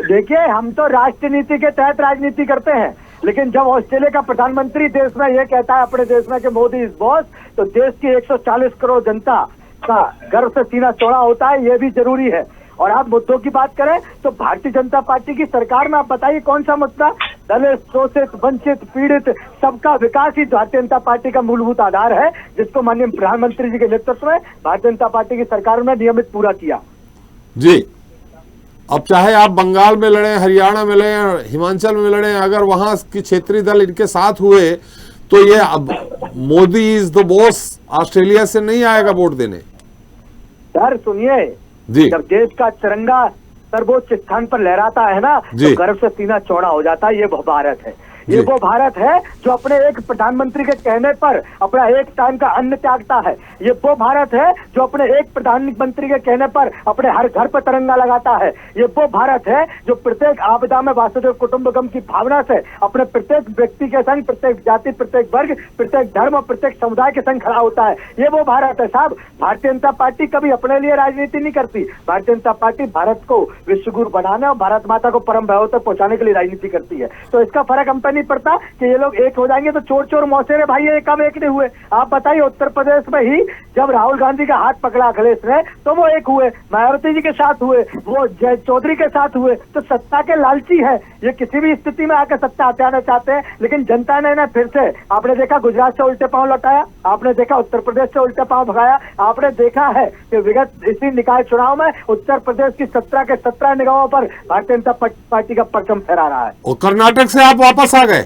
Speaker 3: देखिए, हम तो राष्ट्रनीति के तहत राजनीति करते हैं, लेकिन जब ऑस्ट्रेलिया का प्रधानमंत्री देश में ये कहता है अपने देश में कि मोदी इज बॉस, तो देश की 140 करोड़ जनता का गर्व से सीना चौड़ा होता है, ये भी जरूरी है। और आप मुद्दों की बात करें तो भारतीय जनता पार्टी की सरकार में आप बताइए कौन सा मुद्दा, दलित, शोषित, वंचित, पीड़ित, सबका विकास ही भारतीय जनता पार्टी का मूलभूत आधार है, जिसको माननीय प्रधानमंत्री जी के नेतृत्व में भारतीय जनता पार्टी की सरकार ने नियमित पूरा किया।
Speaker 1: जी, अब चाहे आप बंगाल में लड़े, हरियाणा में लड़े, हिमाचल में लड़े, अगर वहां के क्षेत्रीय दल इनके साथ हुए तो ये अब Modi is the boss Australia से नहीं आएगा वोट देने।
Speaker 3: सर सुनिए, जब देश का तिरंगा सर्वोच्च स्थान पर लहराता है ना, तो गर्व से सीना चौड़ा हो जाता है। ये वो भारत है, ये वो भारत है जो अपने एक प्रधानमंत्री के कहने पर अपना एक टाइम का अन्न त्यागता है। ये वो भारत है जो अपने एक प्रधानमंत्री के कहने पर अपने हर घर पर तिरंगा लगाता है। ये वो भारत है जो प्रत्येक आपदा में वासुदेव कुटुंबकम की भावना से अपने प्रत्येक व्यक्ति के संग, प्रत्येक जाति, प्रत्येक वर्ग, प्रत्येक धर्म और प्रत्येक समुदाय के संग खड़ा होता है। ये वो भारत है साहब। भारतीय जनता पार्टी कभी अपने लिए राजनीति नहीं करती। भारतीय जनता पार्टी भारत को विश्व गुरु बनाने और भारत माता को परम वैभव तक पहुंचाने के लिए राजनीति करती है। तो इसका फर्क हम नहीं पड़ता कि ये लोग एक हो जाएंगे तो चोर चोर मौसेरे भाई ये कब एक नहीं हुए। आप बताइए, उत्तर प्रदेश में ही जब राहुल गांधी का हाथ पकड़ा अखिलेश ने तो वो एक हुए, मायावती जी के साथ हुए, वो जय चौधरी के साथ हुए। तो सत्ता के लालची है, ये किसी भी स्थिति में आकर सत्ता हथियाना चाहते हैं, लेकिन जनता ने ना फिर से, आपने देखा गुजरात से उल्टे पांव लौटाया, आपने देखा उत्तर प्रदेश से उल्टे पांव भगाया, आपने देखा है कि विगत इसी निकाय चुनाव में उत्तर प्रदेश की 17 के 17 निगाहों पर भारतीय जनता पार्टी का परचम फहरा रहा है।
Speaker 1: और कर्नाटक से आप वापस आ गए।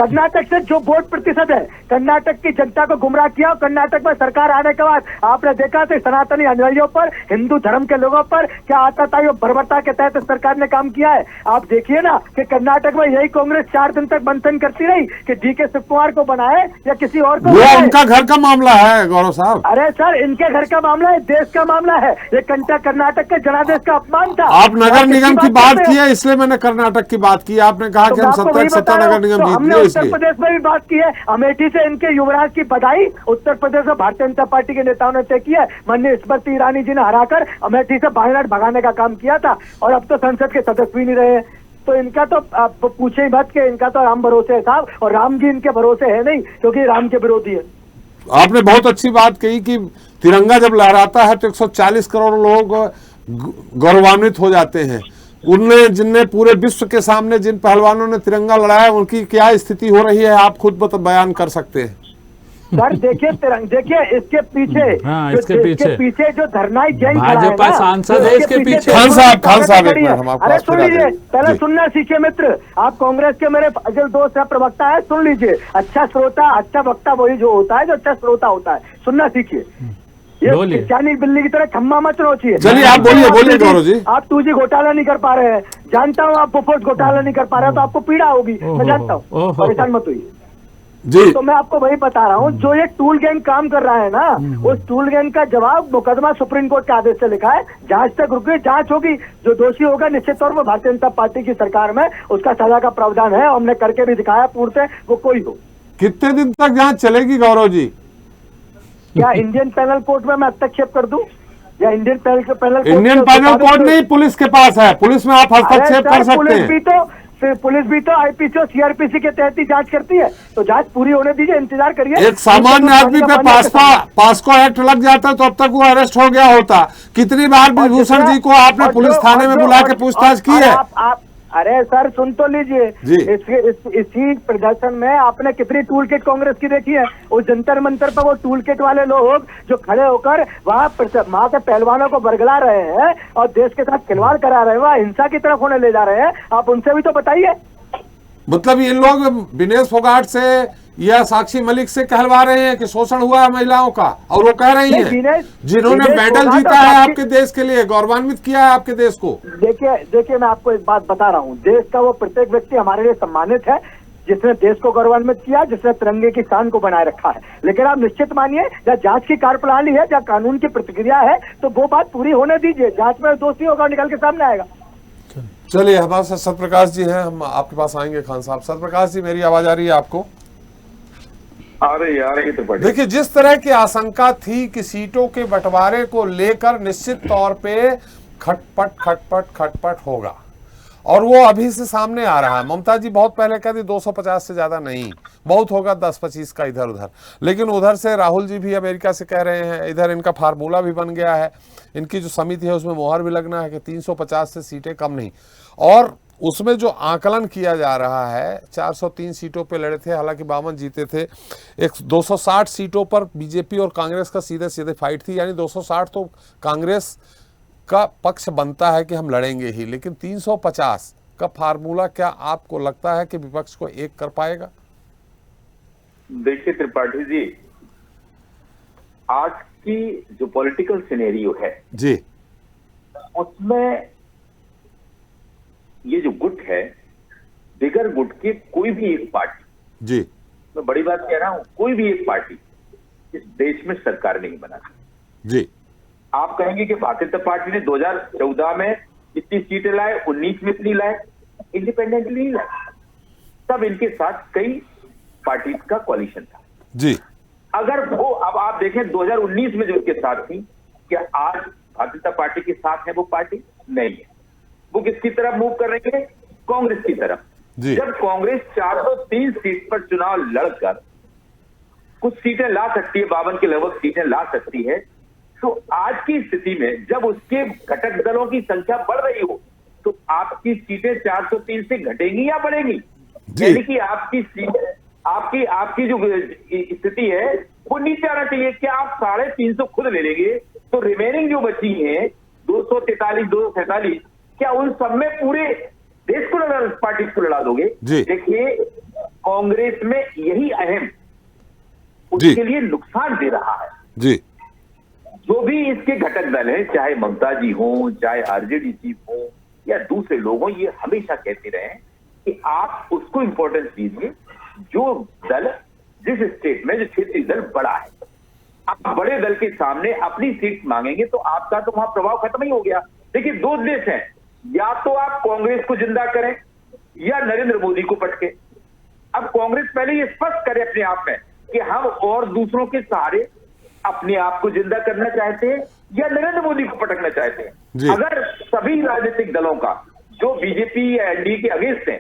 Speaker 3: कर्नाटक से जो वोट प्रतिशत है, कर्नाटक की जनता को गुमराह किया। और कर्नाटक में सरकार आने के बाद आपने देखा तो सनातनी अनुयायियों पर, हिंदू धर्म के लोगों पर क्या आतताई और बर्बरता के तहत सरकार ने काम किया है। आप देखिए ना कि कर्नाटक में यही कांग्रेस 4 दिन तक मंथन करती रही कि डीके शिव कुमार को बनाए या किसी और को
Speaker 1: वो
Speaker 3: बनाए।
Speaker 1: उनका घर का मामला है गौरव साहब।
Speaker 3: अरे सर, इनके घर का मामला है, देश का मामला है। ये कर्नाटक के जनादेश का अपमान था।
Speaker 1: आप नगर निगम की बात
Speaker 3: करते
Speaker 1: की
Speaker 3: हैं?
Speaker 1: है, इसलिए मैंने कर्नाटक की बात की। आपने कहा
Speaker 3: तो
Speaker 1: कि
Speaker 3: मैं
Speaker 1: हम
Speaker 3: आपको
Speaker 1: 70
Speaker 3: वही बता
Speaker 1: 70
Speaker 3: रहा
Speaker 1: नगर
Speaker 3: हूं।
Speaker 1: निगम
Speaker 3: तो
Speaker 1: जीत
Speaker 3: हमने
Speaker 1: लिए
Speaker 3: उत्तर
Speaker 1: इसलिए।
Speaker 3: प्रदेश में भी बात की है, अमेठी से इनके युवराज की बधाई उत्तर प्रदेश में भारतीय जनता पार्टी के नेताओं ने तय किया है। माननीय स्मृति ईरानी जी ने हराकर अमेठी से बायनाट भगाने का काम किया था, और अब तो संसद के सदस्य भी नहीं रहे हैं। तो इनका तो आप पूछे ही मत कि इनका तो राम भरोसे है साहब, और राम जी इनके भरोसे है नहीं, क्योंकि राम के विरोधी है।
Speaker 1: आपने बहुत अच्छी बात कही कि तिरंगा जब लहराता है तो 140 करोड़ लोग गौरवान्वित हो जाते हैं। उनने जिनने पूरे विश्व के सामने जिन पहलवानों ने तिरंगा लड़ाया, उनकी क्या स्थिति हो रही है आप खुद बयान कर सकते हैं।
Speaker 3: सर देखिए देखिए इसके पीछे
Speaker 2: हाँ,
Speaker 3: जो-
Speaker 2: इसके पीछे
Speaker 3: जो धरनाई गैंग खड़ा है
Speaker 2: भाजपा
Speaker 3: ना,
Speaker 2: सांसद है इसके पीछे।
Speaker 1: खान साहब एक
Speaker 3: खड़ी है।
Speaker 1: मिनट, हम आपको
Speaker 3: अरे
Speaker 1: पास
Speaker 3: सुन
Speaker 1: फिरा
Speaker 3: लीजिए,
Speaker 1: देंगे।
Speaker 3: पहले
Speaker 1: जी।
Speaker 3: सुनना सीखिए मित्र, आप कांग्रेस के मेरे अजल दोस्त है, प्रवक्ता है, सुन लीजिए। अच्छा श्रोता, अच्छा वक्ता वही जो होता है जो अच्छा श्रोता होता है। सुनना सीखिए। ये
Speaker 2: बोलिए।
Speaker 3: चाइनीज बिल्ली की तरह खम्मा मत नोचिए।
Speaker 1: चलिए, आप बोलिए गौरव जी।
Speaker 3: आप 2G घोटाला नहीं कर पा रहे हैं, जानता हूँ। आप बोफोर्स घोटाला नहीं कर पा रहे हो तो आपको पीड़ा होगी, मैं जानता हूँ। परेशान मत होइए।
Speaker 1: जी,
Speaker 3: तो मैं आपको वही बता रहा हूँ, जो ये टूल गैंग काम कर रहा है ना, उस टूल गैंग का जवाब मुकदमा सुप्रीम कोर्ट के आदेश से लिखा है। जांच तक रुकी, जांच होगी, जो दोषी होगा निश्चित तौर पर भारतीय जनता पार्टी की सरकार में उसका सजा का प्रावधान है। हमने करके भी दिखाया पूर्णतः, वो कोई हो।
Speaker 1: कितने दिन तक जांच चलेगी गौरव जी?
Speaker 3: क्या इंडियन पैनल कोर्ट में मैं हस्तक्षेप कर दूं, या Indian panel
Speaker 1: Indian panel court नहीं, पुलिस के पास है, पुलिस में आप हस्तक्षेप कर सकते
Speaker 3: पुलिस
Speaker 1: हैं।
Speaker 3: भी तो आईपीसी और सीआरपीसी के तहत ही जांच करती है। तो जांच पूरी होने दीजिए, इंतजार करिए।
Speaker 1: एक सामान्य आदमी पे पास्को एक्ट लग जाता तो अब तक वो अरेस्ट हो गया होता। कितनी बार विभूषण जी को आपने पुलिस थाने में बुला के पूछताछ की है?
Speaker 3: अरे सर सुन तो लीजिए,
Speaker 1: जी।
Speaker 3: इसी प्रदर्शन में आपने कितनी टूल किट कांग्रेस की देखी है। उस जंतर मंतर पर वो टूल किट वाले लोग जो खड़े होकर वहाँ के पहलवानों को बरगला रहे हैं और देश के साथ खिलवाड़ करा रहे हैं, वहाँ हिंसा की तरफ होने ले जा रहे हैं, आप उनसे भी तो बताइए।
Speaker 1: मतलब ये लोग विनेश फोगाट से या साक्षी मलिक से कहलवा रहे हैं कि शोषण हुआ है महिलाओं का, और वो कह रही हैं जिन्होंने मेडल जीता है आपके देश के लिए, गौरवान्वित किया है आपके देश को।
Speaker 3: देखिए मैं आपको एक बात बता रहा हूँ, देश का वो प्रत्येक व्यक्ति हमारे लिए सम्मानित है जिसने देश को गौरवान्वित किया, जिसने तिरंगे की शान को बनाए रखा है। लेकिन आप निश्चित मानिए, जहाँ जांच की कार्यप्रणाली है, जहाँ कानून की प्रतिक्रिया है, तो वो बात पूरी होने दीजिए। जांच में दोषी होगा निकल के सामने आएगा।
Speaker 1: चलिए, हमारे साथ सत्यप्रकाश जी हैं, हम आपके पास आएंगे। खान साहब, सत्यप्रकाश जी, मेरी आवाज आ रही है आपको?
Speaker 5: अरे यार ये तो बड़ी
Speaker 1: देखिए, जिस तरह की आशंका थी कि सीटों के बंटवारे को लेकर निश्चित तौर पे खटपट होगा, और वो अभी से सामने आ रहा है। ममता जी बहुत पहले कहती 250 से ज्यादा नहीं, बहुत होगा 10-25 का इधर उधर, लेकिन उधर से राहुल जी भी अमेरिका से कह रहे हैं, इधर इनका फार्मूला भी बन गया है, इनकी जो समिति है उसमें मोहर भी लगना है कि 350 से सीटें कम नहीं। और उसमें जो आकलन किया जा रहा है, 403 सीटों पे लड़े थे, हालांकि 52 जीते थे। 260 सीटों पर बीजेपी और कांग्रेस का सीधे सीधे फाइट थी, यानी 260 तो कांग्रेस का पक्ष बनता है कि हम लड़ेंगे ही, लेकिन 350 का फार्मूला क्या आपको लगता है कि विपक्ष को एक कर पाएगा?
Speaker 5: देखिए त्रिपाठी जी, आज की जो पॉलिटिकल सिनेरियो है
Speaker 1: जी,
Speaker 5: उसमें ये जो गुट है, बिगर गुट के कोई भी एक पार्टी,
Speaker 1: जी,
Speaker 5: मैं बड़ी बात कह रहा हूं, कोई भी एक पार्टी इस देश में सरकार नहीं बना सकती।
Speaker 1: जी,
Speaker 5: आप कहेंगे कि भारतीय जनता पार्टी ने 2014 में इतनी सीटें लाए, 19 में इतनी लाए, इंडिपेंडेंटली नहीं लाए, तब इनके साथ कई पार्टी का कोalition था।
Speaker 1: जी,
Speaker 5: अगर वो अब आप देखें 2019 में जो इनके साथ थी, क्या आज भारतीय जनता पार्टी के साथ है वो पार्टी? नहीं है। वो किसकी तरफ मूव कर रही है? कांग्रेस की तरफ।
Speaker 1: जी।
Speaker 5: जब कांग्रेस 403 सीट पर चुनाव लड़कर कुछ सीटें ला सकती है, 52 के लगभग सीटें ला सकती है, तो आज की स्थिति में जब उसके घटक दलों की संख्या बढ़ रही हो, तो आपकी सीटें 403 से घटेंगी या बढ़ेंगी? यानी कि आपकी सीटें, आपकी जो स्थिति है वो नीचे आना चाहिए। क्या आप 350 खुद ले लेंगे तो रिमेनिंग जो बची है 243, 247, क्या उन सब में पूरे देश को लड़ा, पार्टी को लड़ा दोगे?
Speaker 1: जी।
Speaker 5: देखिए, कांग्रेस में यही अहम
Speaker 1: जी।
Speaker 5: उसके लिए नुकसान दे रहा है।
Speaker 1: जी
Speaker 5: जो भी इसके घटक दल हैं, चाहे ममता जी हो, चाहे आरजेडी चीफ हो या दूसरे लोग हों, ये हमेशा कहते रहे हैं कि आप उसको इंपॉर्टेंस दीजिए जो दल जिस स्टेट में जो क्षेत्रीय दल बड़ा है। आप बड़े दल के सामने अपनी सीट मांगेंगे तो आपका तो वहां प्रभाव खत्म ही हो गया। देखिए, दो उद्देश्य हैं, या तो आप कांग्रेस को जिंदा करें या नरेंद्र मोदी को पटके। अब कांग्रेस पहले ये स्पष्ट करे अपने आप में कि हम और दूसरों के सहारे अपने आप को जिंदा करना चाहते हैं या नरेंद्र मोदी को पटकना चाहते हैं। अगर सभी राजनीतिक दलों का जो बीजेपी या एनडीए के अगेंस्ट है,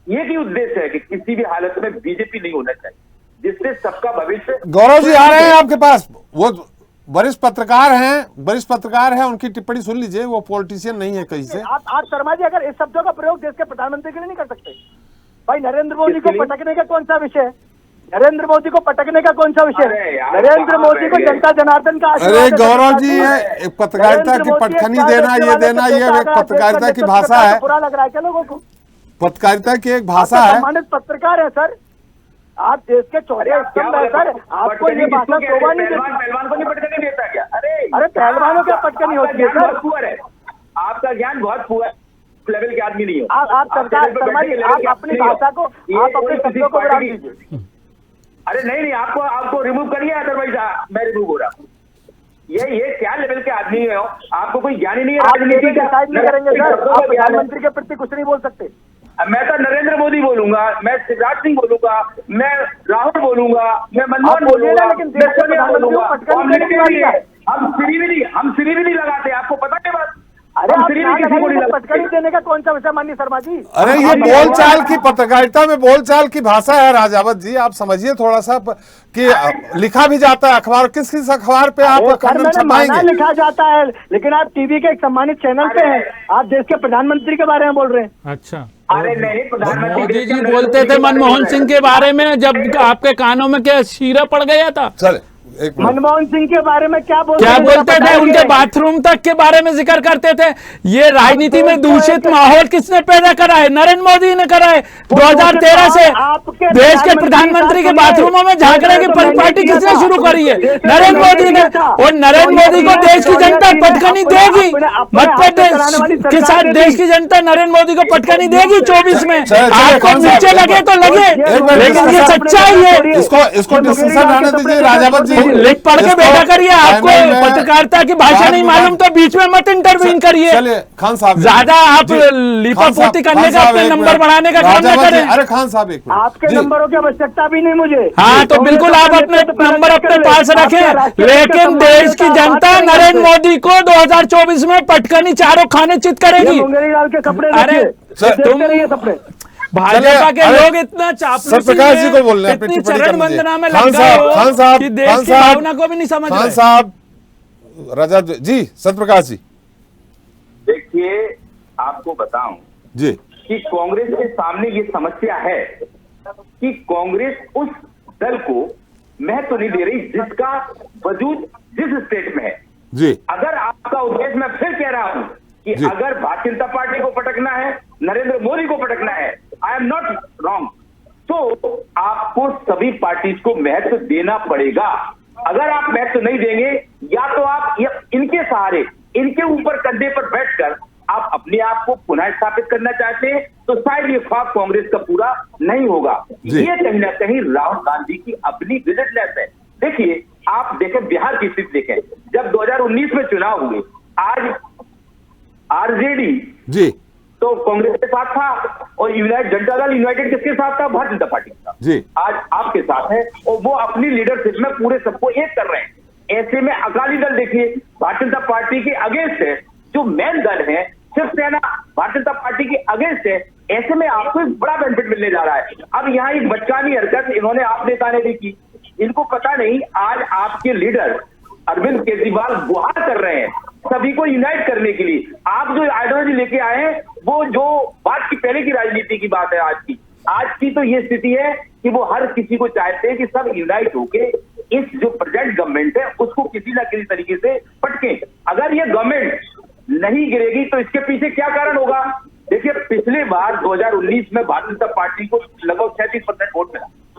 Speaker 5: ये भी उद्देश्य है कि किसी भी हालत में बीजेपी नहीं होना चाहिए, जिससे सबका भविष्य।
Speaker 1: गौरव जी आ रहे हैं आपके पास, वो वरिष्ठ पत्रकार हैं, उनकी टिप्पणी सुन लीजिए, वो पॉलिटिशियन नहीं है कहीं से।
Speaker 6: आप शर्मा जी अगर इस शब्दों का प्रयोग देश के प्रधानमंत्री के लिए नहीं कर सकते? भाई नरेंद्र मोदी को पटकने का कौन सा विषय है? नरेंद्र मोदी को पटकने का कौन सा विषय है? नरेंद्र मोदी को जनता जनार्दन का
Speaker 1: अरे गौरव जी, ये पत्रकारिता की पटखनी देना, ये एक पत्रकारिता की भाषा है।
Speaker 6: बुरा लग रहा है क्या लोगों को?
Speaker 1: पत्रकारिता की एक भाषा है।
Speaker 6: सम्मानित पत्रकार है सर, आप देश के चौथे स्तंभ है सर, आपको ये भाषा शोभा नहीं देती।
Speaker 5: पहलवान को नहीं पटकने देता क्या?
Speaker 6: अरे पहलवानों क्या पटकनी होती है सर?
Speaker 5: आपका ज्ञान बहुत पुअर लेवल के आदमी नहीं हो।
Speaker 6: आप सरकार आप अपनी भाषा को, आप अपने शब्दों को बढ़ा दीजिए।
Speaker 5: अरे नहीं, आपको रिमूव करिए, अदरवाइज मैं रिमूव हो रहा हूँ। ये क्या लेवल के आदमी हो? आपको कोई ज्ञान ही नहीं है राजनीति का।
Speaker 6: डिसाइड नहीं करेंगे सर, आप प्रधानमंत्री के प्रति कुछ नहीं बोल सकते।
Speaker 5: मैं तो नरेंद्र मोदी बोलूंगा, मैं शिवराज सिंह बोलूंगा, मैं राहुल बोलूंगा, मैं मनमोहन बोलूंगा,
Speaker 6: लेकिन देश के प्रधानमंत्री को पटकने देने की बात है।
Speaker 5: हम सिरी भी नहीं लगाते, आपको पता नहीं बात?
Speaker 6: अरे आप पटकनी देने का कौन सा विषय माननीय शर्मा जी?
Speaker 1: अरे ये बोलचाल की पत्रकारिता में बोलचाल की भाषा है राजावत जी, आप समझिए थोड़ा सा कि लिखा भी जाता है अखबार, किस किस अखबार पे आप खंडन छपाएंगे?
Speaker 6: लिखा जाता है, लेकिन आप टीवी के एक सम्मानित चैनल पे हैं, आप देश के प्रधानमंत्री के बारे में बोल रहे हैं।
Speaker 2: अच्छा,
Speaker 5: अरे नहीं, प्रधानमंत्री
Speaker 2: मोदी जी बोलते थे मनमोहन सिंह के बारे में, जब आपके कानों में क्या शीरा पड़ गया था?
Speaker 1: चल एक
Speaker 6: मनमोहन सिंह के बारे में क्या बोलते
Speaker 2: थे? उनके बाथरूम तक के बारे में जिक्र करते थे। ये राजनीति में दूषित माहौल किसने पैदा करा है? नरेंद्र मोदी ने करा है। 2013 से देश के प्रधानमंत्री के बाथरूमों में झांकने की परिपाटी किसने शुरू करी है? नरेंद्र मोदी ने। और नरेंद्र मोदी को देश की जनता पटकनी देगी। मध्य प्रदेश के साथ देश की जनता नरेंद्र मोदी को पटकनी देगी 24 में। आपको नीचे लगे तो लगे, लेकिन ये सच्चाई है।
Speaker 1: इसको डिस्कशन आने दीजिए राजावत जी,
Speaker 2: लिख पढ़ के बैठा करिए। आपको पत्रकारिता की भाषा नहीं मालूम तो बीच में मत इंटरवीन करिए।
Speaker 1: चलिए खान साहब,
Speaker 2: ज्यादा आप लिपापोती करने का, अपने नंबर बढ़ाने का काम न करें।
Speaker 1: अरे खान साहब एक मिनट,
Speaker 6: आपके नंबरों की आवश्यकता भी नहीं मुझे।
Speaker 2: हाँ तो बिल्कुल आप अपने नंबर अपने पास रखें, लेकिन देश की जनता नरेंद्र मोदी को 2024 में पटकनी चारों खाने चित करेगी।
Speaker 6: अरे
Speaker 2: तुम भाजपा के लोग इतना चापलूसी में, इतनी चरण वंदना में लग गए हो कि देश की भावना को भी नहीं समझ रहे।
Speaker 1: खान साहब, राजा जी, सत्यप्रकाश जी,
Speaker 5: देखिए आपको बताऊं
Speaker 1: जी
Speaker 5: कि कांग्रेस के सामने ये समस्या है कि कांग्रेस उस दल को महत्व नहीं दे रही जिसका वजूद जिस स्टेट में है
Speaker 1: जी।
Speaker 5: अगर आपका उद्देश्य, मैं फिर कह रहा हूं कि अगर भारतीय जनता पार्टी को पटकना है, नरेंद्र मोदी को पटकना है, आई एम नॉट रॉन्ग, तो आपको सभी पार्टीज को महत्व देना पड़ेगा। अगर आप महत्व नहीं देंगे, या तो आप इनके सहारे, इनके ऊपर कंधे पर बैठकर आप अपने आप को पुनः स्थापित करना चाहते हैं, तो शायद ये ख्वाब कांग्रेस का पूरा नहीं होगा। ये कहीं ना कहीं राहुल गांधी की अपनी विजिटनेस है। देखिए, आप देखें बिहार की स्थिति देखें, जब 2019 में चुनाव हुए, आज आरजेडी
Speaker 1: जी
Speaker 5: तो कांग्रेस के साथ था और जनता दल यूनाइटेड किसके साथ था? भारतीय जनता पार्टी के साथ
Speaker 1: जी।
Speaker 5: आज आपके साथ है और वो अपनी लीडरशिप में पूरे सबको एक कर रहे हैं। ऐसे में अकाली दल देखिए भारतीय जनता पार्टी के अगेंस्ट है, जो मेन दल है शिवसेना भारतीय जनता पार्टी के अगेंस्ट है। ऐसे में आपको एक बड़ा बेनिफिट मिलने जा रहा है। अब यहाँ एक बचकानी हरकत इन्होंने आप नेता ने भी की, इनको पता नहीं आज आपके लीडर अरविंद केजरीवाल गुहार कर रहे हैं सभी को यूनाइट करने के लिए। आप जो आइडियोलॉजी लेके आए हैं, वो जो बात की पहले की राजनीति की बात है आज की तो ये स्थिति है कि वो हर किसी को चाहते हैं कि सब यूनाइट होके इस जो प्रेजेंट गवर्नमेंट है उसको किसी ना किसी तरीके से पटके। अगर ये गवर्नमेंट नहीं गिरेगी तो इसके पीछे क्या कारण होगा? देखिए, पिछले बार 2019 में भारतीय जनता पार्टी को लगभग 37% वोट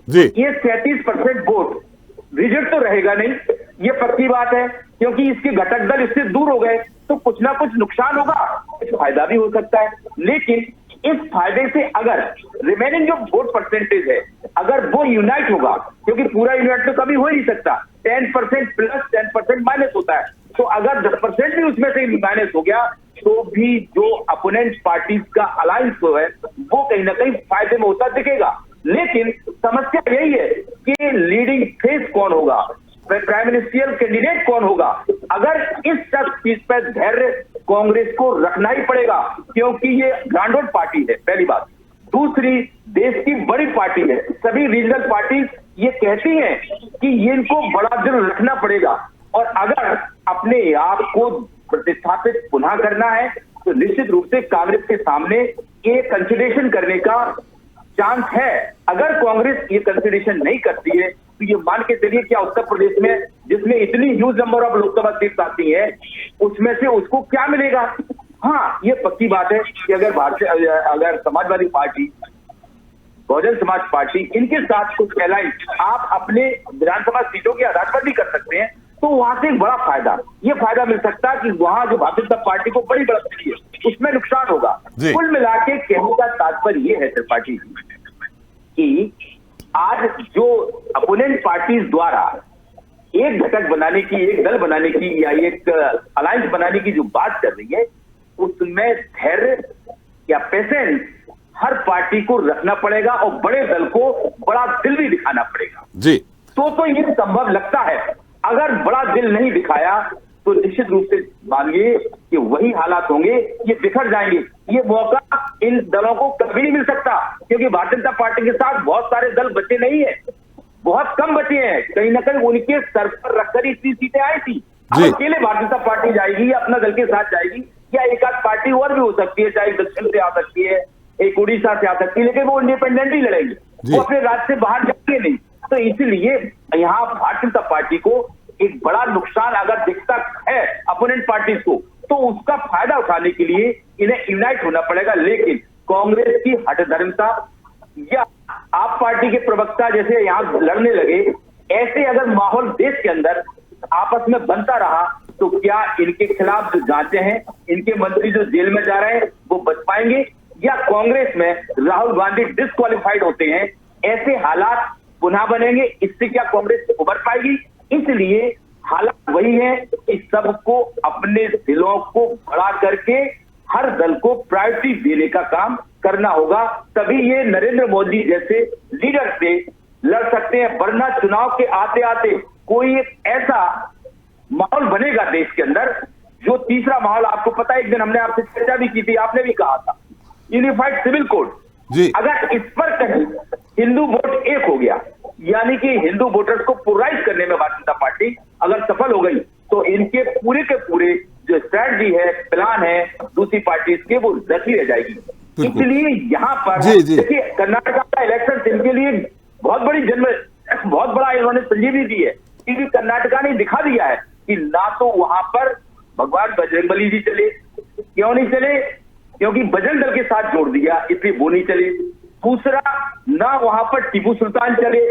Speaker 1: जी।
Speaker 5: ये 37% वोट रिजल्ट तो रहेगा नहीं, ये पक्की बात है, क्योंकि इसके घटक दल इससे दूर हो गए तो कुछ ना कुछ नुकसान होगा, कुछ फायदा भी हो सकता है। लेकिन इस फायदे से अगर रिमेनिंग जो वोट परसेंटेज है अगर वो यूनाइट होगा, क्योंकि पूरा यूनाइट तो कभी हो ही नहीं सकता, 10% प्लस 10% माइनस होता है, तो अगर 10% भी उसमें से माइनस हो गया तो भी जो अपोनेंट पार्टीज का अलायंस है वो कहीं ना कहीं फायदे में होता दिखेगा। लेकिन समस्या यही है कि लीडिंग फेस कौन होगा, प्राइम मिनिस्ट्रियल कैंडिडेट कौन होगा। अगर इस सब चीज पर धैर्य कांग्रेस को रखना ही पड़ेगा, क्योंकि ये ग्रांडोड पार्टी है, पहली बात। दूसरी, देश की बड़ी पार्टी है, सभी रीजनल पार्टी ये कहती हैं कि ये इनको बड़ा दिल रखना पड़ेगा, और अगर अपने आप को प्रतिस्थापित पुनः करना है तो निश्चित रूप से कांग्रेस के सामने ये कंसिडरेशन करने का चांस है। अगर कांग्रेस ये कंसिडरेशन नहीं करती है तो ये मान के चलिए क्या उत्तर प्रदेश में जिसमें इतनी huge number of Lok Sabha seat आती है उसमें से उसको क्या मिलेगा। हाँ, ये पक्की बात है कि अगर समाजवादी पार्टी, बहुजन समाज पार्टी, इनके साथ कुछ अलायंस आप अपने विधानसभा सीटों के आधार पर भी कर सकते हैं, तो वहां से एक बड़ा फायदा, ये फायदा मिल सकता है कि वहां जो भारतीय जनता पार्टी को बड़ी बढ़त है उसमें नुकसान होगा। कुल मिला के कहने का तात्पर्य ये है त्रिपाठी कि आज जो अपोनेंट पार्टीज द्वारा एक घटक बनाने की, एक दल बनाने की या एक अलायंस बनाने की जो बात कर रही है उसमें धैर्य या पेशेंस हर पार्टी को रखना पड़ेगा और बड़े दल को बड़ा दिल भी दिखाना पड़ेगा
Speaker 1: जी।
Speaker 5: तो ये संभव लगता है। अगर बड़ा दिल नहीं दिखाया तो निश्चित रूप से मानिए कि वही हालात होंगे, ये बिखर जाएंगे। ये मौका इन दलों को कभी नहीं मिल सकता, क्योंकि भारतीय जनता पार्टी के साथ बहुत सारे दल बचे नहीं है, बहुत कम बचे हैं। कहीं ना कहीं उनके सर पर रखकर इतनी सीटें आई थी। अब अकेले भारतीय जनता पार्टी जाएगी या अपना दल के साथ जाएगी, या एक आध पार्टी और भी हो सकती है, चाहे दक्षिण से आ सकती है, एक उड़ीसा से आ सकती है, लेकिन वो इंडिपेंडेंट ही लड़ेंगे, वो अपने राज्य से बाहर जाएंगे नहीं। तो इसीलिए यहाँ भारतीय जनता पार्टी को एक बड़ा नुकसान अगर दिखता है अपोनेंट पार्टीज को, तो उसका फायदा उठाने के लिए इन्हें यूनाइट होना पड़ेगा। लेकिन कांग्रेस की हठधर्मिता या आप पार्टी के प्रवक्ता जैसे यहाँ लड़ने लगे, ऐसे अगर माहौल देश के अंदर आपस में बनता रहा तो क्या इनके खिलाफ जो जांचें हैं, इनके मंत्री जो जेल में जा रहे हैं वो बच पाएंगे, या कांग्रेस में राहुल गांधी डिस्क्वालिफाइड होते हैं, ऐसे हालात पुनः बनेंगे। इससे क्या कांग्रेस उभर पाएगी? इसलिए हालात वही है कि सबको अपने दिलों को बड़ा करके हर दल को प्रायोरिटी देने का काम करना होगा, तभी ये नरेंद्र मोदी जैसे लीडर से लड़ सकते हैं। वरना चुनाव के आते आते कोई एक ऐसा माहौल बनेगा देश के अंदर, जो तीसरा माहौल आपको पता है, एक दिन हमने आपसे चर्चा भी की थी, आपने भी कहा था यूनिफाइड सिविल कोड। अगर इस पर कहीं हिंदू वोट एक हो गया, यानी कि हिंदू वोटर्स को पोलराइज करने में भारतीय जनता पार्टी अगर सफल हो गई, तो इनके पूरे के पूरे जो स्ट्रैटेजी है, प्लान है दूसरी पार्टी के, वो रखी रह जाएगी। इसलिए यहाँ पर देखिए कर्नाटक का इलेक्शन इनके लिए बहुत बड़ा इन्होंने संजीवनी दी है, क्योंकि कर्नाटक ने दिखा दिया है कि ना तो वहां पर भगवान बजरंगबली जी चले। क्यों नहीं चले? क्योंकि बजरंग दल के साथ जोड़ दिया, इसलिए वो नहीं चले। दूसरा, ना वहां पर टीपू सुल्तान चले।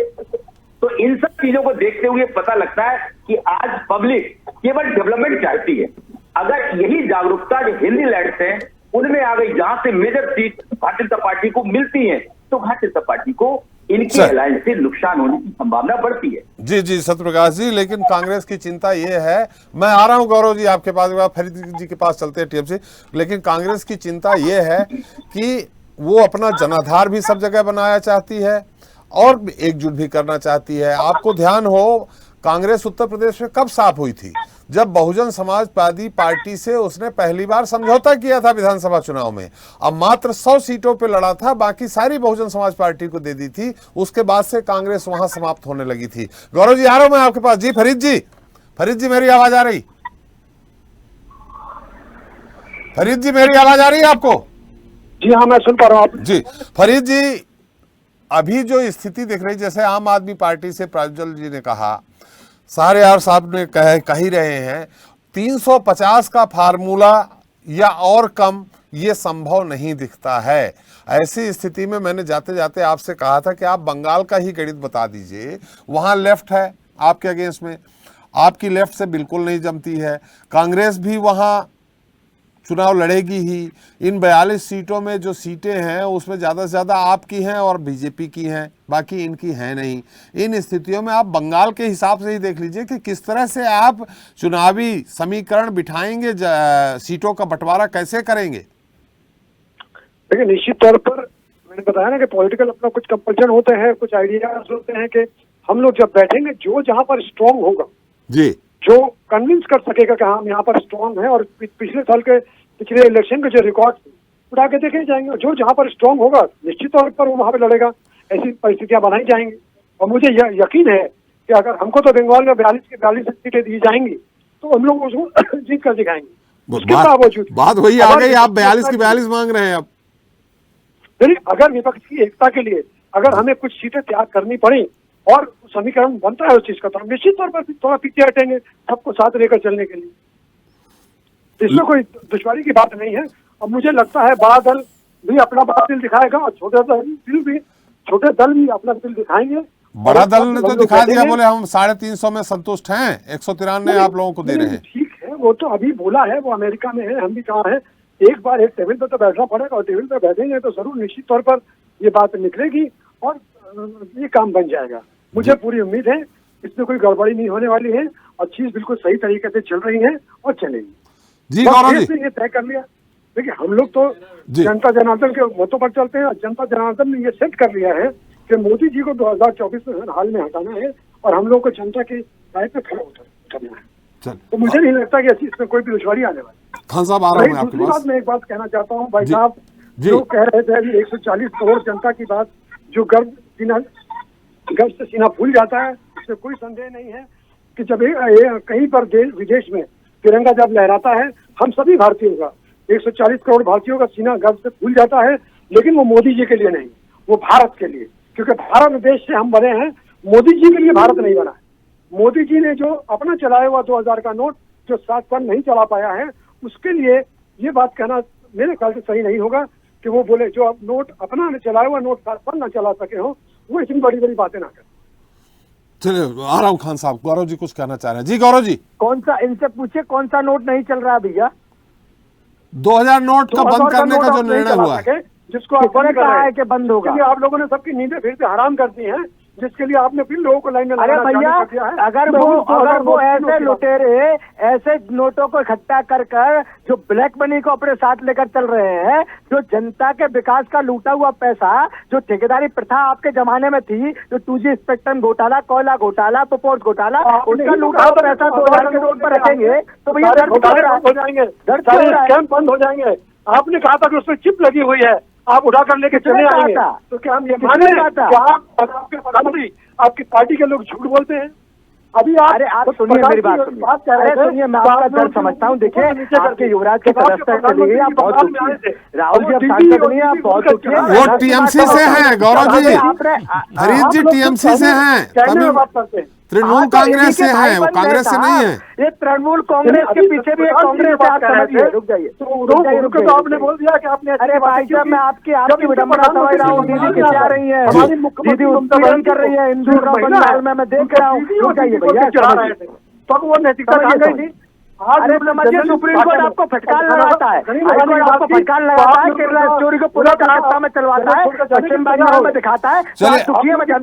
Speaker 5: तो इन सब चीजों को देखते हुए पता लगता है कि आज पब्लिक केवल डेवलपमेंट चाहती है। अगर यही जागरूकता जो हिंदी लैंड है उनमें आ गई, जहां से major seat Bharatiya Janata party को मिलती है, तो भारतीय जनता पार्टी को इनकी अलायंस से नुकसान होने की संभावना बढ़ती है।
Speaker 1: जी सत्यप्रकाश जी, लेकिन कांग्रेस की चिंता ये है, मैं आ रहा हूं गौरव जी आपके पास, फरीद जी के पास चलते हैं टीएमसी, लेकिन कांग्रेस की चिंता ये है कि वो अपना जनाधार भी सब जगह बनाया चाहती है और एकजुट भी करना चाहती है। आपको ध्यान हो, कांग्रेस उत्तर प्रदेश में कब साफ हुई थी? जब बहुजन समाजवादी पार्टी से उसने पहली बार समझौता किया था विधानसभा चुनाव में। अब मात्र 100 सीटों पे लड़ा था, बाकी सारी बहुजन समाज पार्टी को दे दी थी। उसके बाद से कांग्रेस वहां समाप्त होने लगी थी। गौरव जी आ रहा हूं मैं आपके पास। जी फरीद जी मेरी आवाज आ रही? फरीद जी मेरी आवाज आ रही है आपको?
Speaker 3: जी हाँ, मैं सुन पा रहा हूँ।
Speaker 1: जी फरीद जी, अभी जो स्थिति दिख रही, जैसे आम आदमी पार्टी से प्राज्वल जी ने कहा, सारे यार साहब ने कह ही रहे हैं, 350 का फार्मूला या और कम ये संभव नहीं दिखता है। ऐसी स्थिति में मैंने जाते जाते आपसे कहा था कि आप बंगाल का ही गणित बता दीजिए, वहां लेफ्ट है आपके अगेंस्ट में, आपकी लेफ्ट से बिल्कुल नहीं जमती है, कांग्रेस भी वहां चुनाव लड़ेगी ही। इन 42 सीटों में जो सीटें हैं उसमें ज़्यादा से ज़्यादा आपकी हैं और बीजेपी की हैं, बाकी इनकी हैं नहीं। इन स्थितियों में आप बंगाल के हिसाब से ही देख लीजिए कि किस तरह से आप चुनावी समीकरण बिठाएंगे, सीटों का बंटवारा कैसे करेंगे।
Speaker 3: देखिए, निश्चित तौर पर मैंने बताया ना कि पॉलिटिकल अपना कुछ कंपल्शन होते हैं, कुछ आइडियाज होते हैं कि हम लोग जब बैठेंगे, जो जहां पर स्ट्रांग होगा
Speaker 1: जी,
Speaker 3: जो कन्विंस कर सकेगा कि हम यहाँ पर स्ट्रांग है, और पिछले साल के पिछले इलेक्शन के जो रिकॉर्ड उठा के देखे जाएंगे, जो जहाँ पर स्ट्रांग होगा निश्चित तौर पर वो वहाँ पे लड़ेगा। ऐसी परिस्थितियां बनाई जाएंगी और मुझे यकीन है कि अगर हमको तो बंगाल में 42 की 42 सीटें दी जाएंगी तो हम लोग उसको जीत कर दिखाएंगे। उसके बावजूद
Speaker 1: बात वही आ गई, आप 42 की 42 मांग रहे हैं। अब
Speaker 3: अगर विपक्ष की एकता के लिए अगर हमें कुछ सीटें त्याग करनी पड़ी और समीकरण बनता है उस चीज का, तो हम निश्चित तौर पर थोड़ा पीछे हटेंगे सबको साथ लेकर चलने के लिए। इसमें कोई दुश्वारी की बात नहीं है। और मुझे लगता है बड़ा दल भी अपना बड़ा दिल दिखाएगा और छोटे दल भी अपना दिल दिखाएंगे।
Speaker 1: बड़ा दल ने तो दिखा दिया, बोले हम 350 में संतुष्ट हैं, 193 आप लोगों को दे रहे हैं।
Speaker 3: ठीक है, वो तो अभी बोला है, वो अमेरिका में है, हम भी कहाँ है। एक बार एक टेबल पर तो बैठना पड़ेगा और टेबल पर बैठेंगे तो जरूर निश्चित तौर पर ये बात निकलेगी और ये काम बन जाएगा। मुझे पूरी उम्मीद है इसमें कोई गड़बड़ी नहीं होने वाली है और चीज बिल्कुल सही तरीके से चल रही है और चलेगी।
Speaker 1: जी गौरव जी,
Speaker 3: ये तय कर लिया। देखिए, हम लोग तो जनता जनार्दन के मतों पर चलते हैं और जनता जनार्दन ने ये सेट कर लिया है कि मोदी जी को 2024 में हाल में हटाना है और हम लोग को जनता की राय पे खड़ा उतरना है। तो मुझे नहीं लगता कि इसमें कोई भी दुश्वारी आने वाली।
Speaker 1: खान साहब आ रहा हूं आपके
Speaker 3: दूसरी
Speaker 1: पास।
Speaker 3: बात मैं एक बात कहना चाहता हूँ भाई साहब, जो कह रहे थे अभी 140 करोड़ जनता की बात, जो गर्व से सीना फूल जाता है, इसमें कोई संदेह नहीं है कि जब कहीं पर देश विदेश में तिरंगा जब लहराता है, हम सभी भारतीयों का 140 करोड़ भारतीयों का सीना गर्व से फूल जाता है। लेकिन वो मोदी जी के लिए नहीं, वो भारत के लिए, क्योंकि भारत देश से हम बने हैं, मोदी जी के लिए भारत नहीं बना है। मोदी जी ने जो अपना चलाया हुआ 2000 का नोट जो 7 साल नहीं चला पाया है, उसके लिए ये बात कहना मेरे ख्याल से सही नहीं होगा कि वो बोले जो अब नोट अपना चलाया हुआ नोट 7 साल न चला सके हो, वो इतनी बड़ी बड़ी बातें ना करें।
Speaker 1: चलिए आ रहा हूँ खान साहब, गौरव जी कुछ कहना चाह रहे हैं। जी गौरव जी,
Speaker 6: कौन सा, इनसे पूछे कौन सा नोट नहीं चल रहा भैया?
Speaker 1: 2000 नोट का बंद करने का जो निर्णय हुआ है,
Speaker 3: जिसको आप बंद कर रहे हैं
Speaker 6: कि बंद होगा,
Speaker 3: आप लोगों ने सबकी नींदें फिर से हराम कर दी हैं, जिसके लिए आपने फिर लोगों को लाइन में
Speaker 6: अरे भैया, अगर वो ऐसे लुटेरे ऐसे नोटों को इकट्ठा कर जो ब्लैक मनी को अपने साथ लेकर चल रहे हैं, जो जनता के विकास का लूटा हुआ पैसा, जो ठेकेदारी प्रथा आपके जमाने में थी, जो 2G स्पेक्ट्रम घोटाला, कोयला घोटाला, पोपोर्ट घोटाला, उसका लूटा हुआ पैसा 2000 के नोट पर रखेंगे तो भैया दर्द हो जाएंगे,
Speaker 3: स्कैम बंद हो जाएंगे। आपने कहा था कि उसमें चिप लगी हुई है, आप उठा कर लेके चले आएंगे, तो क्या हम ये माने आपके प्रधानमंत्री आपकी पार्टी के लोग झूठ बोलते हैं? अभी
Speaker 6: अरे आप सुनिए मेरी बात सुनिए, मैं आपका दर्द समझता हूँ। देखिए, आपके युवराज के तरफ चली गई, आप बहुत दुखी, राहुल जी आप सांसद नहीं, आप बहुत दुखी हैं।
Speaker 1: वो टीएमसी से हैं गौरव जी, फरीद जी टीएमसी से हैं, तृणमूल कांग्रेस से हैं, वो कांग्रेस से नहीं है।
Speaker 6: ये तृणमूल कांग्रेस के पीछे भी कांग्रेस है, आप समझिए। रुक जाइए,
Speaker 3: तो आपने बोल दिया कि आपने,
Speaker 6: अरे भाई साहब मैं आपकी विडंबना समझ रहा हूँ। दीदी किसे आ रही है, दीदी उत्पीड़न कर रही है हिंदू बंगाल में, मैं देख रहा हूँ। रुक जाइए भैया,
Speaker 3: तो वो नैतिकता कहाँ गई थी?
Speaker 6: अरे समझिए, सुप्रीम कोर्ट आपको फटकार लगाता है, हाईकोर्ट आपको फटकार लगाता है, केरला स्टोरी को पूरा कलकत्ता में चलवाता है, पश्चिम बंगाल में दिखाता है।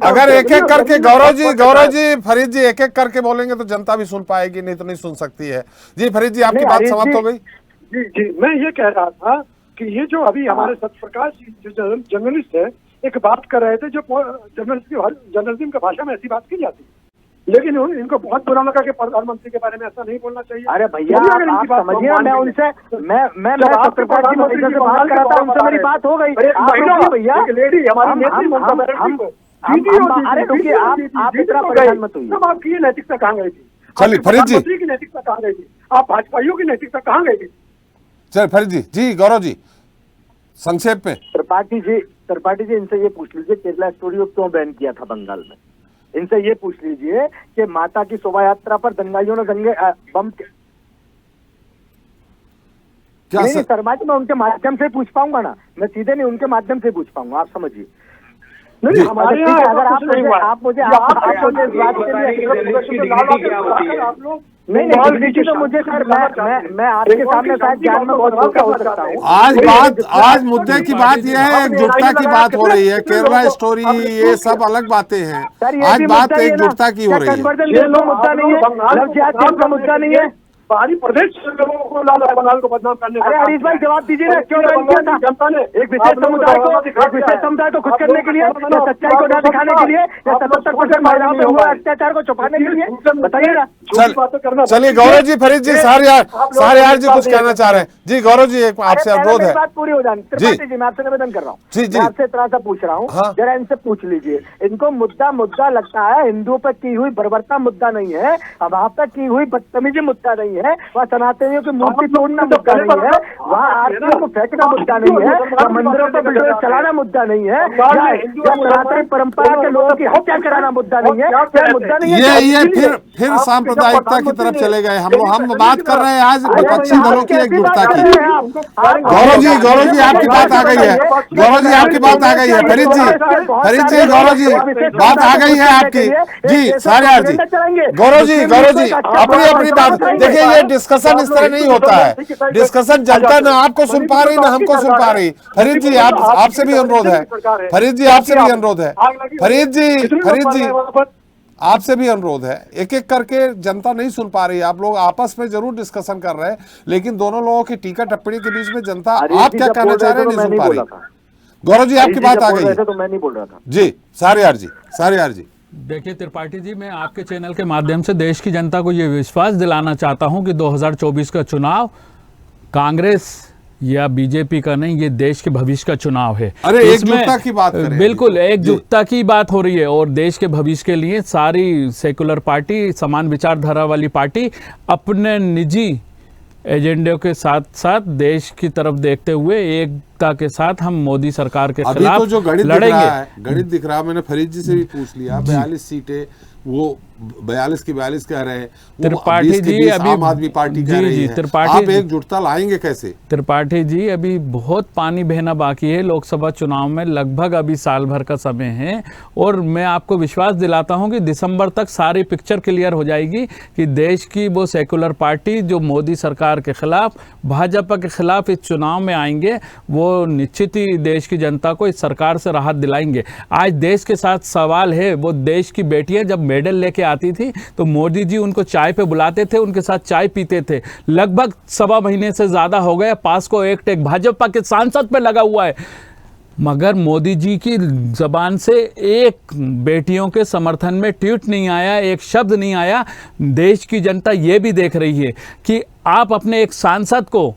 Speaker 1: अगर एक एक करके गौरव जी फरीद जी एक एक करके बोलेंगे तो जनता भी सुन पाएगी, नहीं तो नहीं सुन सकती है। जी फरीद जी, आपकी बात समाप्त हो गई।
Speaker 3: जी, मैं ये कह रहा था कि ये जो अभी हमारे सत्यप्रकाश जो जर्नलिस्ट है एक बात कर रहे थे, जो जर्नलिज्म की भाषा में ऐसी बात की जाती है, लेकिन इनको बहुत बुरा लगा कि प्रधानमंत्री के बारे में ऐसा नहीं बोलना चाहिए।
Speaker 6: अरे भैया आप समझिए, मैं उनसे मैं सत्यप्रकाश जी मौजूदा से बात कर रहा था, उनसे मेरी बात हो गई। भैया
Speaker 3: लेडी हमारी
Speaker 6: अरे रुकिए, आप इतना परेशान मत होइए।
Speaker 3: आपकी ये नैतिकता कहाँ गई थी?
Speaker 1: चलिए फरीद जी,
Speaker 3: की नैतिकता कहाँ गई थी? आप भाजपाइयों की नैतिकता कहाँ गई थी?
Speaker 1: चल फरीद जी, जी गौरव जी संक्षेप में।
Speaker 6: त्रिपाठी जी इनसे ये पूछ लीजिए केरला स्टोरी को क्यों बैन किया था बंगाल में। इनसे ये पूछ लीजिए कि माता की शोभा यात्रा पर दंगाइयों ने बम
Speaker 1: क्या
Speaker 6: नहीं शर्मा जी, मैं उनके माध्यम से पूछ पाऊंगा ना, मैं सीधे नहीं उनके माध्यम से पूछ पाऊंगा, आप समझिए।
Speaker 3: नहीं हमारे यहाँ
Speaker 6: अगर आप मुझे इस बात के लिए नहीं तो मुझे सर मैं आपके सामने शायद ज्ञान में बहुत छोटा हो सकता हूँ।
Speaker 1: आज मुद्दे की बात यह है, एकजुटता की बात हो रही है, केरला स्टोरी ये सब अलग बातें हैं। आज बात एकजुटता की हो रही है।
Speaker 6: मुद्दा नहीं है, लव जिहाद का मुद्दा नहीं है।
Speaker 3: बाहरी प्रदेश से लोगों को लाल बंगाल को बदनाम करने।
Speaker 6: अरे हरीश भाई जवाब दीजिए ना, क्यों नहीं किया था? जनता ने एक विशेष समुदाय को खुश करने के लिए, या सच्चाई को ना दिखाने के लिए, या 77% महिलाओं पे हुआ अत्याचार को छुपाने के लिए, बताइए ना।
Speaker 1: चलिए गौरव जी, फरीद जी, सारियार जी कुछ कहना चाह रहे हैं। जी गौरव जी, एक आपसे अनुरोध है।
Speaker 6: बात पूरी हो जानी। त्रिपाठी जी, मैं आपसे निवेदन कर रहा हूँ, मैं आपसे इतना सा पूछ रहा हूँ, जरा इनसे पूछ लीजिए। इनको मुद्दा लगता है, हिंदुओं पर की हुई बर्बरता मुद्दा नहीं है, वहाँ पर की हुई बदतमीजी मुद्दा नहीं है, वहाँ सनातनियों की मूर्ति तोड़ना मुद्दा नहीं है, वहाँ आरतियों को फेंकना मुद्दा नहीं है, वहाँ मंदिरों पर बुलडोजर चलाना मुद्दा नहीं है, या सनातनी परंपरा के लोगों की हत्या कराना मुद्दा नहीं है, क्या मुद्दा नहीं है?
Speaker 1: ये फिर सांप्रदायिकता की तरफ चले गए हम बात कर रहे हैं आज विपक्षी दलों की एकजुटता की। गौरव जी आपकी बात आ गई है, गौरव जी आपकी बात आ गई है। फरीद जी, गौरव जी बात आ गई है आपकी। जी सारियार जी, गौरव जी अपनी बात देखिए। ये डिस्कशन इस तरह नहीं होता है। डिस्कशन जनता ना आपको सुन पा रही, ना हमको सुन पा रही। फरीद जी आपसे भी अनुरोध है। फरीद जी आपसे भी अनुरोध है। फरीद जी आपसे भी अनुरोध है। एक एक करके जनता नहीं सुन पा रही। आप लोग आपस में जरूर डिस्कशन कर रहे हैं, लेकिन दोनों लोगों की टीका टिप्पणी के बीच में जनता आप क्या कहना चाह रहे हैं नहीं सुन पा रही। गौरव जी आपकी बात आ गई है।
Speaker 6: तो मैं नहीं बोल रहा था
Speaker 1: जी सारियार जी।
Speaker 2: देखिए त्रिपाठी जी, मैं आपके चैनल के माध्यम से देश की जनता को ये विश्वास दिलाना चाहता हूं कि 2024 का चुनाव कांग्रेस या बीजेपी का नहीं, ये देश के भविष्य का चुनाव है।
Speaker 1: अरे एकजुटता की बात करें।
Speaker 2: बिल्कुल एकजुटता की बात हो रही है, और देश के भविष्य के लिए सारी सेकुलर पार्टी, समान विचारधारा वाली पार्टी अपने निजी एजेंडे के साथ साथ देश की तरफ देखते हुए एकता के साथ हम मोदी सरकार के खिलाफ
Speaker 1: तो जो गणित
Speaker 2: लड़ेंगे।
Speaker 1: गणित दिख रहा है, मैंने फरीद जी से भी पूछ लिया। 42 सीटें, वो 42 की 42 कह रहे हैं,
Speaker 2: त्रिपाठी जी अभी
Speaker 1: आम आदमी पार्टी कह रही है। आप एकजुटता लाएंगे कैसे?
Speaker 2: त्रिपाठी जी, अभी बहुत पानी बहना बाकी है। लोकसभा चुनाव में लगभग अभी साल भर का समय है, और मैं आपको विश्वास दिलाता हूं कि दिसंबर तक सारी पिक्चर क्लियर हो जाएगी कि देश की वो सेकुलर पार्टी जो मोदी सरकार के खिलाफ, भाजपा के खिलाफ इस चुनाव में आएंगे, वो निश्चित ही देश की जनता को इस सरकार से राहत दिलाएंगे। आज देश के साथ सवाल है, वो देश की बेटियां जब मेडल लेके आती थी तो मोदी जी उनको चाय पे बुलाते थे, उनके साथ चाय पीते थे। लगभग 1.25 महीने से ज्यादा हो गया, पास्को एक्ट एक भाजपा के सांसद पे लगा हुआ है, मगर मोदी जी की जबान से एक बेटियों के समर्थन में ट्वीट नहीं आया, एक शब्द नहीं आया। देश की जनता ये भी देख रही है कि आप अपने एक सांसद को,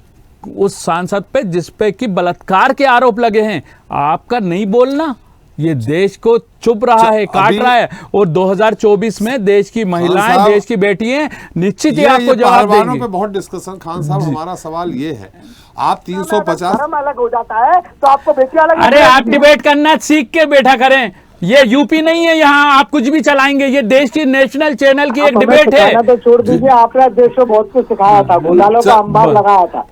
Speaker 2: उस सांसद पे जिस पे कि बलात्कार के आरोप लगे हैं, आपका नहीं बोलना ये देश को चुप रहा है, काट रहा है। और 2024 में देश की महिलाएं, देश की बेटियां निश्चित ही आपको जवाब देंगी।
Speaker 1: पे बहुत डिस्कशन। खान साहब, हमारा सवाल ये है, आप 350
Speaker 6: अलग हो जाता है तो आपको बेटियां अलग।
Speaker 2: अरे आप डिबेट करना सीख के बैठा करें, ये यूपी नहीं है, यहाँ आप कुछ भी चलाएंगे। ये देश की नेशनल चैनल की एक डिबेट है।
Speaker 6: तो छोड़ दीजिए, आपने देश को बहुत कुछ सिखाया था, घोटालों का अंबार लगाया था,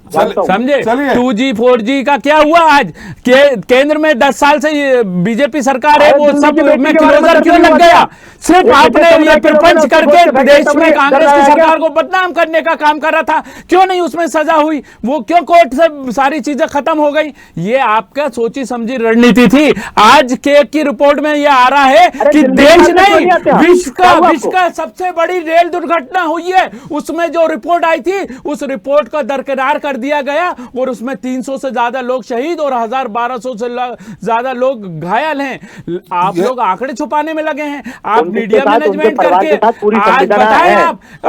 Speaker 2: समझे। 2G 4G का क्या हुआ आज? केंद्र में 10 साल से बीजेपी सरकार है, वो सब में क्लोजर क्यों लग गया? सिर्फ आपने ये प्रपंच करके देश में कांग्रेस की सरकार को बदनाम करने का काम कर रहा था, क्यों नहीं उसमें सजा हुई? वो क्यों कोर्ट से सारी चीजें खत्म हो गई? ये आपका सोची समझी रणनीति थी। आज की रिपोर्ट में ये आ रहा है कि देश नहीं, विश्व का सबसे बड़ी रेल दुर्घटना हुई है। उसमें जो रिपोर्ट आई थी, उस रिपोर्ट को दरकिनार कर दिया गया, और उसमें 300 से ज्यादा लोग शहीद और 1200 से ज्यादा लोग घायल हैं। आप लोग आंकड़े छुपाने में लगे हैं। आप मीडिया मैनेजमेंट करके आज बताएं,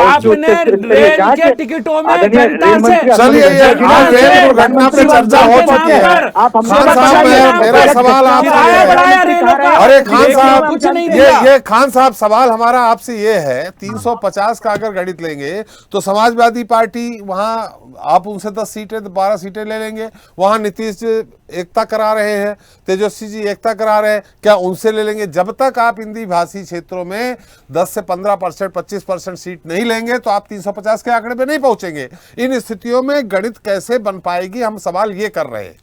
Speaker 2: आपने रेल के टिकटों में जनता से,
Speaker 1: चलिए रेल दुर्घटना पे चर्चा हो चुकी है। मेरा सवाल आपसे
Speaker 2: बढ़ाया रेलों का।
Speaker 1: अरे खान साहब,
Speaker 2: कुछ नहीं दिया।
Speaker 1: ये खान साहब, सवाल हमारा आपसे ये है, 350 का अगर गणित लेंगे तो समाजवादी पार्टी वहां आप उनसे 10 सीटें 12 सीटें ले लेंगे, वहां नीतीश जी एकता करा रहे हैं, तेजस्वी जी एकता करा रहे हैं, क्या उनसे ले लेंगे? जब तक आप हिंदी भाषी क्षेत्रों में 10 से 15%, 25% सीट नहीं लेंगे तो आप 350 के आंकड़े पे नहीं पहुंचेंगे। इन स्थितियों में गणित कैसे बन पाएगी, हम सवाल ये कर रहे हैं।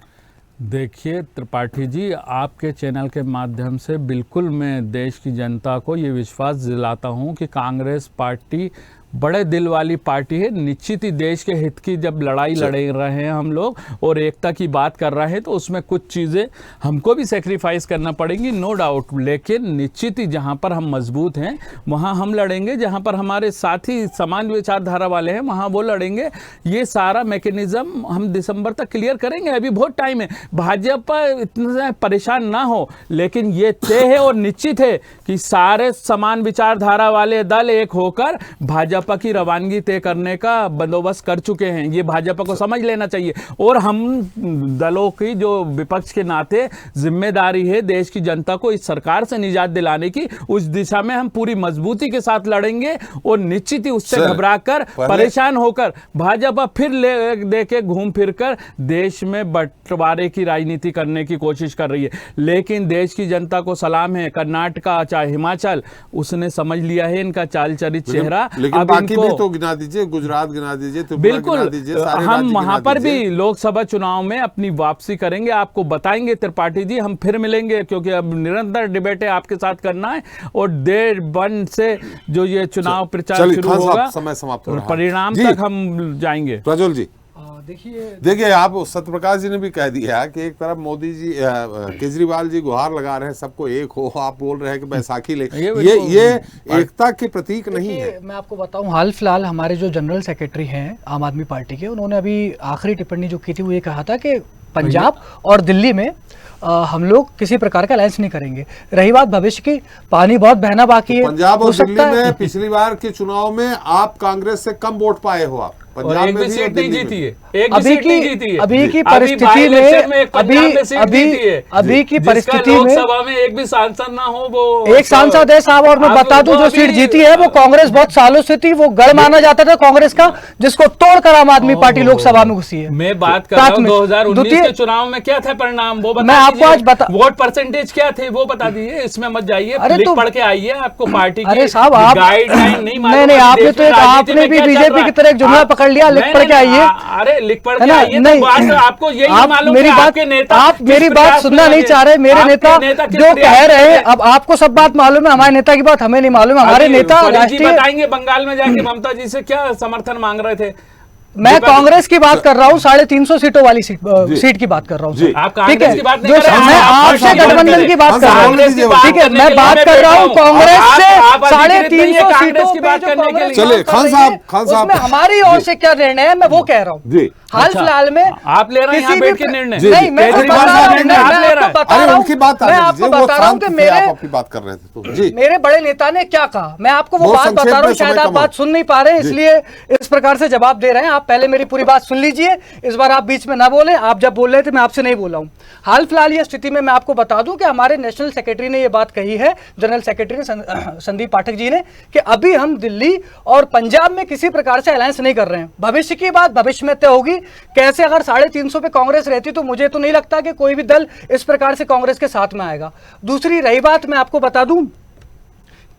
Speaker 2: देखिए त्रिपाठी जी, आपके चैनल के माध्यम से बिल्कुल मैं देश की जनता को ये विश्वास दिलाता हूँ कि कांग्रेस पार्टी बड़े दिल वाली पार्टी है। निश्चित ही देश के हित की जब लड़ाई लड़े रहे हैं हम लोग और एकता की बात कर रहे हैं तो उसमें कुछ चीज़ें हमको भी सेक्रीफाइस करना पड़ेंगी, नो डाउट। लेकिन निश्चित ही जहाँ पर हम मजबूत हैं वहाँ हम लड़ेंगे, जहाँ पर हमारे साथी समान विचारधारा वाले हैं वहाँ वो लड़ेंगे। ये सारा मैकेनिज्म हम दिसंबर तक क्लियर करेंगे, अभी बहुत टाइम है। भाजपा इतना परेशान ना हो, लेकिन ये तय है और निश्चित है कि सारे समान विचारधारा वाले दल एक होकर भाजपा की रवानगी तय करने का बंदोबस्त कर चुके हैं। ये भाजपा को समझ लेना चाहिए और हम दलों की जो विपक्ष के नाते जिम्मेदारी है देश की जनता को इस सरकार से निजात दिलाने की, उस दिशा में हम पूरी मजबूती के साथ लड़ेंगे और निश्चित ही उससे घबराकर परेशान होकर भाजपा फिर देके घूम फिरकर देश में बंटवारे की राजनीति करने की कोशिश कर रही है। लेकिन देश की जनता को सलाम है, कर्नाटका चाहे हिमाचल, उसने समझ लिया है इनका चाल चरित चेहरा।
Speaker 1: बाकी भी तो गिना दीजिए, गुजरात गिना दीजिए,
Speaker 2: बिल्कुल
Speaker 1: दीजिए, सारे
Speaker 2: हम वहां पर भी लोकसभा चुनाव में अपनी वापसी करेंगे, आपको बताएंगे त्रिपाठी जी। हम फिर मिलेंगे क्योंकि अब निरंतर डिबेट है आपके साथ करना है और देर बन से जो ये चुनाव प्रचार शुरू होगा,
Speaker 1: समय समाप्त हो रहा है,
Speaker 2: परिणाम तक हम जाएंगे।
Speaker 1: प्रज्वल जी
Speaker 4: देखिए
Speaker 1: आप सत्यप्रकाश जी ने भी कह दिया कि एक तरफ मोदी जी केजरीवाल जी गुहार लगा रहे हैं सबको एक हो, आप बोल रहे हैं कि बैसाखी ले, ये एकता के प्रतीक नहीं है।
Speaker 4: मैं आपको बताऊं, हाल फिलहाल हमारे जो जनरल सेक्रेटरी हैं आम आदमी पार्टी के, उन्होंने अभी आखिरी टिप्पणी जो की थी वो ये कहा था कि पंजाब और दिल्ली में हम लोग किसी प्रकार का अलायंस नहीं करेंगे। रही बात भविष्य की, पानी बहुत बहना बाकी है।
Speaker 1: पंजाब और दिल्ली में पिछली बार के चुनाव में आप कांग्रेस से कम वोट पाए हो, आप पंजाब में भी सीट नहीं जीती है,
Speaker 4: अभी की परिस्थिति में अभी की परिस्थिति में
Speaker 2: लोकसभा में एक भी सांसद ना हो, वो
Speaker 4: एक सांसद है साहब। और मैं बता दूं जो सीट जीती है वो कांग्रेस बहुत सालों से थी, वो गढ़ माना जाता था कांग्रेस का, जिसको तोड़कर आम आदमी पार्टी लोकसभा में घुसी है।
Speaker 2: मैं बात कर रहा हूं 2019 के चुनाव में क्या था परिणाम, वो
Speaker 4: मैं आपको आज बता,
Speaker 2: वोट परसेंटेज क्या थे वो बता दीजिए, इसमें मत जाइए, लिख पढ़ के आइए, आपको पार्टी की गाइडलाइन नहीं मालूम।
Speaker 4: नहीं, आपने तो आपने भी बीजेपी की तरह एक जुमला पकड़ लिया, लिख पढ़ के आइए।
Speaker 2: अरे लिख पढ़ के आइए, तो बात आपको यही मालूम
Speaker 4: मेरी बात, आप मेरी बात सुनना नहीं चाह रहे। मेरे नेता जो कह रहे हैं, अब आपको सब बात मालूम है, हमारे नेता की बात हमें नहीं मालूम। हमारे नेता राष्ट्रीय
Speaker 2: बताएंगे बंगाल में जाके ममता जी से क्या समर्थन मांग रहे थे।
Speaker 4: मैं कांग्रेस की बात कर रहा हूँ, 350 सीटों वाली सीट की बात कर रहा हूँ।
Speaker 2: आप कांग्रेस की बात नहीं
Speaker 4: जो
Speaker 2: कर रहे हैं,
Speaker 4: मैं आपसे गठबंधन की बात कर रहा हूँ, ठीक है, मैं बात कर रहा हूँ कांग्रेस से 350 सीटों
Speaker 2: की बात करने के लिए।
Speaker 1: चलिए खान साहब
Speaker 4: हमारी ओर से क्या निर्णय है मैं वो कह रहा हूँ। हाल फिलहाल में
Speaker 2: आप ले रहे हैं यहाँ बैठ के निर्णय,
Speaker 4: नहीं मैं आपको बता रहा हूँ, कि मेरे बड़े नेता ने क्या कहा, मैं आपको वो बात बता रहा हूँ, शायद आप बात सुन नहीं पा रहे हैं इसलिए इस प्रकार से जवाब दे रहे हैं। आप पहले मेरी पूरी बात सुन लीजिए, इस बार आप बीच में ना बोले, आप जब बोल रहे थे मैं आपसे नहीं बोला हूँ। हाल फिलहाल ये स्थिति में मैं आपको बता दूं कि हमारे नेशनल सेक्रेटरी ने ये बात कही है, जनरल सेक्रेटरी संदीप पाठक जी ने, कि अभी हम दिल्ली और पंजाब में किसी प्रकार से अलायंस नहीं कर रहे हैं। भविष्य की बात भविष्य में तय होगी। कैसे अगर 350 पे कांग्रेस रहती तो मुझे तो नहीं लगता कि कोई भी दल इस प्रकार से कांग्रेस के साथ में आएगा। दूसरी रही बात, मैं आपको बता दूं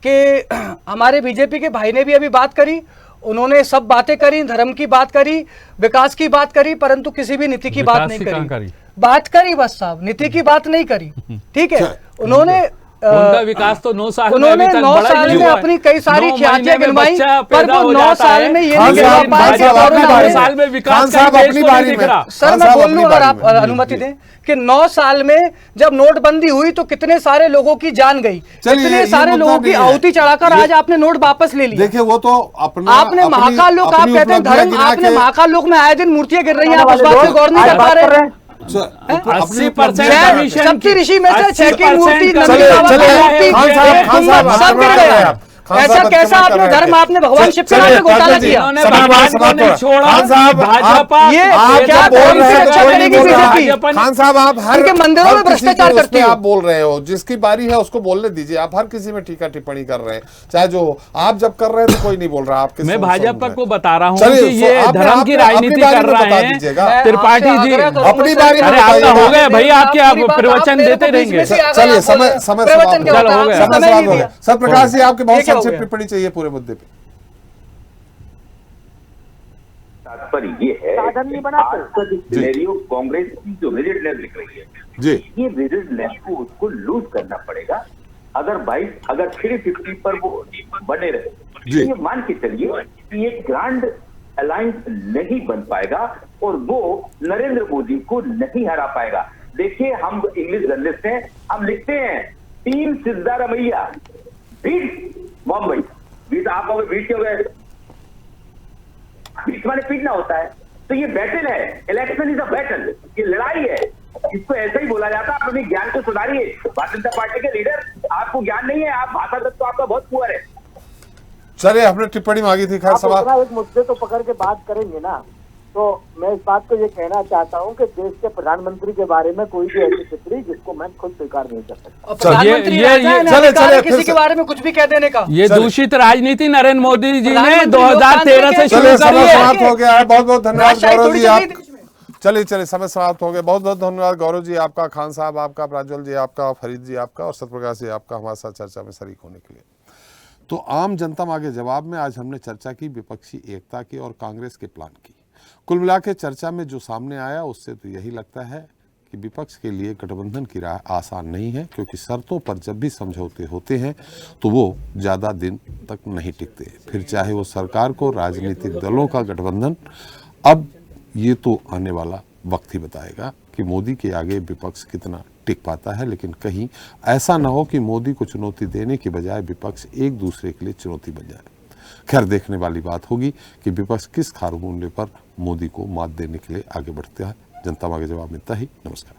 Speaker 4: कि हमारे बीजेपी के भाई ने भी अभी बात करी, उन्होंने सब बातें करी, धर्म की बात करी, विकास की बात करी, परंतु किसी भी नीति की बात नहीं करी। बात करी बस साहब, नीति की बात नहीं करी। ठीक है, उन्होंने
Speaker 2: उनका विकास तो 9 साल
Speaker 4: उन्होंने 9 साल में अपनी कई सारी ख्यातियां गिनवाई, पर वो 9 साल में ये नहीं गिनवा पाए कि 9 साल में विकास का अपनी बारी में। सर मैं बोल लूं अगर आप अनुमति दें कि 9 साल में जब नोटबंदी हुई तो कितने सारे लोगों की जान गई, कितने सारे लोगों की आहुति चढ़ाकर आज आपने नोट वापस ले लिया।
Speaker 1: देखिए वो तो
Speaker 4: आपने महाकाल लोक, आप कहते हैं धर्म, आपने महाकाल लोक में आए दिन मूर्तियां गिर रही हैं, आप उस बात पे गौर नहीं कर पा रहे।
Speaker 2: 80%
Speaker 4: सप्तऋषि में से 6 की मूर्ति, ऐसा कैसा आपने धर्म, आपने भगवान शिव के नाम पे घोटाला किया?
Speaker 1: खान साहब आप हर
Speaker 4: मंदिरों में भ्रष्टाचार करते हो,
Speaker 1: आप बोल रहे हो, जिसकी बारी है उसको बोलने दीजिए। आप हर किसी में टीका टिप्पणी कर रहे हैं, चाहे जो आप जब कर रहे हैं तो कोई नहीं बोल रहा। आपके
Speaker 7: मैं भाजपा को बता रहा हूँ कि ये धर्म की राजनीति कर रहे हैं त्रिपाठी जी।
Speaker 1: अपनी बारी
Speaker 7: अरे आपका हो गया भाई, आपके आप प्रवचन देते रहेंगे।
Speaker 1: चलिए समय समाप्त हो गया। सत्यप्रकाश जी आपके बहुत संक्षिप्त टिप्पणी चाहिए पूरे मुद्दे पे।
Speaker 5: तात्पर्य ये है आज का जो सिनेरियो कांग्रेस की जो रिजिड लेवल लिख रही है
Speaker 1: जी,
Speaker 5: ये रिजिड लेवल को उसको लूज करना पड़ेगा। अगर 350 पर वो बने रहे तो ये मान के चलिए कि ये ग्रांड अलायंस नहीं बन पाएगा और वो नरेंद्र मोदी को नहीं हरा पाएगा। देखिए, हम इंग्लिश जर्नलिस्ट हैं, हम लिखते हैं team Siddaramaiah beat Mumbai. Beat आप हो गए, बीट क्यों गए? बीट माने पीटना होता है। तो ये बैटल है, इलेक्शन इज अ बैटल, ये लड़ाई है। इसको ऐसा ही बोला जाता है। आप अपने ज्ञान को सुधारिए। भारतीय जनता पार्टी के लीडर, आपको ज्ञान नहीं है, आप भाषा तत्व आपका बहुत पुअर है।
Speaker 1: चलिए, आपने टिप्पणी मांगी थी, खैर सवाल
Speaker 6: एक मुद्दे को पकड़ के बात करेंगे ना, तो मैं इस बात को ये कहना चाहता हूँ कि देश के प्रधानमंत्री के बारे में कोई भी ऐसी टिप्पणी जिसको मैं खुद स्वीकार नहीं कर सकता।
Speaker 4: प्रधानमंत्री किसी के बारे में कुछ भी कह देने का,
Speaker 7: ये दूषित राजनीति नरेंद्र मोदी जी ने 2013 से शुरू करी है।
Speaker 1: समाप्त हो गया है। बहुत बहुत धन्यवाद गौरव जी। आप चलिए समय समाप्त हो गया। बहुत बहुत धन्यवाद गौरव जी आपका, खान साहब आपका, प्राज्वल जी आपका, फरीद जी आपका और सत्यप्रकाश जी आपका हमारे साथ चर्चा में शरीक होने के लिए। तो आम जनता मांगे जवाब में आज हमने चर्चा की विपक्षी एकता की और कांग्रेस के प्लान की। कुल मिला के चर्चा में जो सामने आया उससे तो यही लगता है कि विपक्ष के लिए गठबंधन की राह आसान नहीं है, क्योंकि शर्तों पर जब भी समझौते होते हैं तो वो ज़्यादा दिन तक नहीं टिकते, फिर चाहे वो सरकार को राजनीतिक दलों का गठबंधन। अब ये तो आने वाला वक्त ही बताएगा कि मोदी के आगे विपक्ष कितना टिक पाता है, लेकिन कहीं ऐसा ना हो कि मोदी को चुनौती देने के बजाय विपक्ष एक दूसरे के लिए चुनौती बन जाए। खैर, देखने वाली बात होगी कि विपक्ष किस खारमूल्य पर मोदी को मात देने के लिए आगे बढ़ता है। जनता मांगे जवाब मिलता ही। नमस्कार।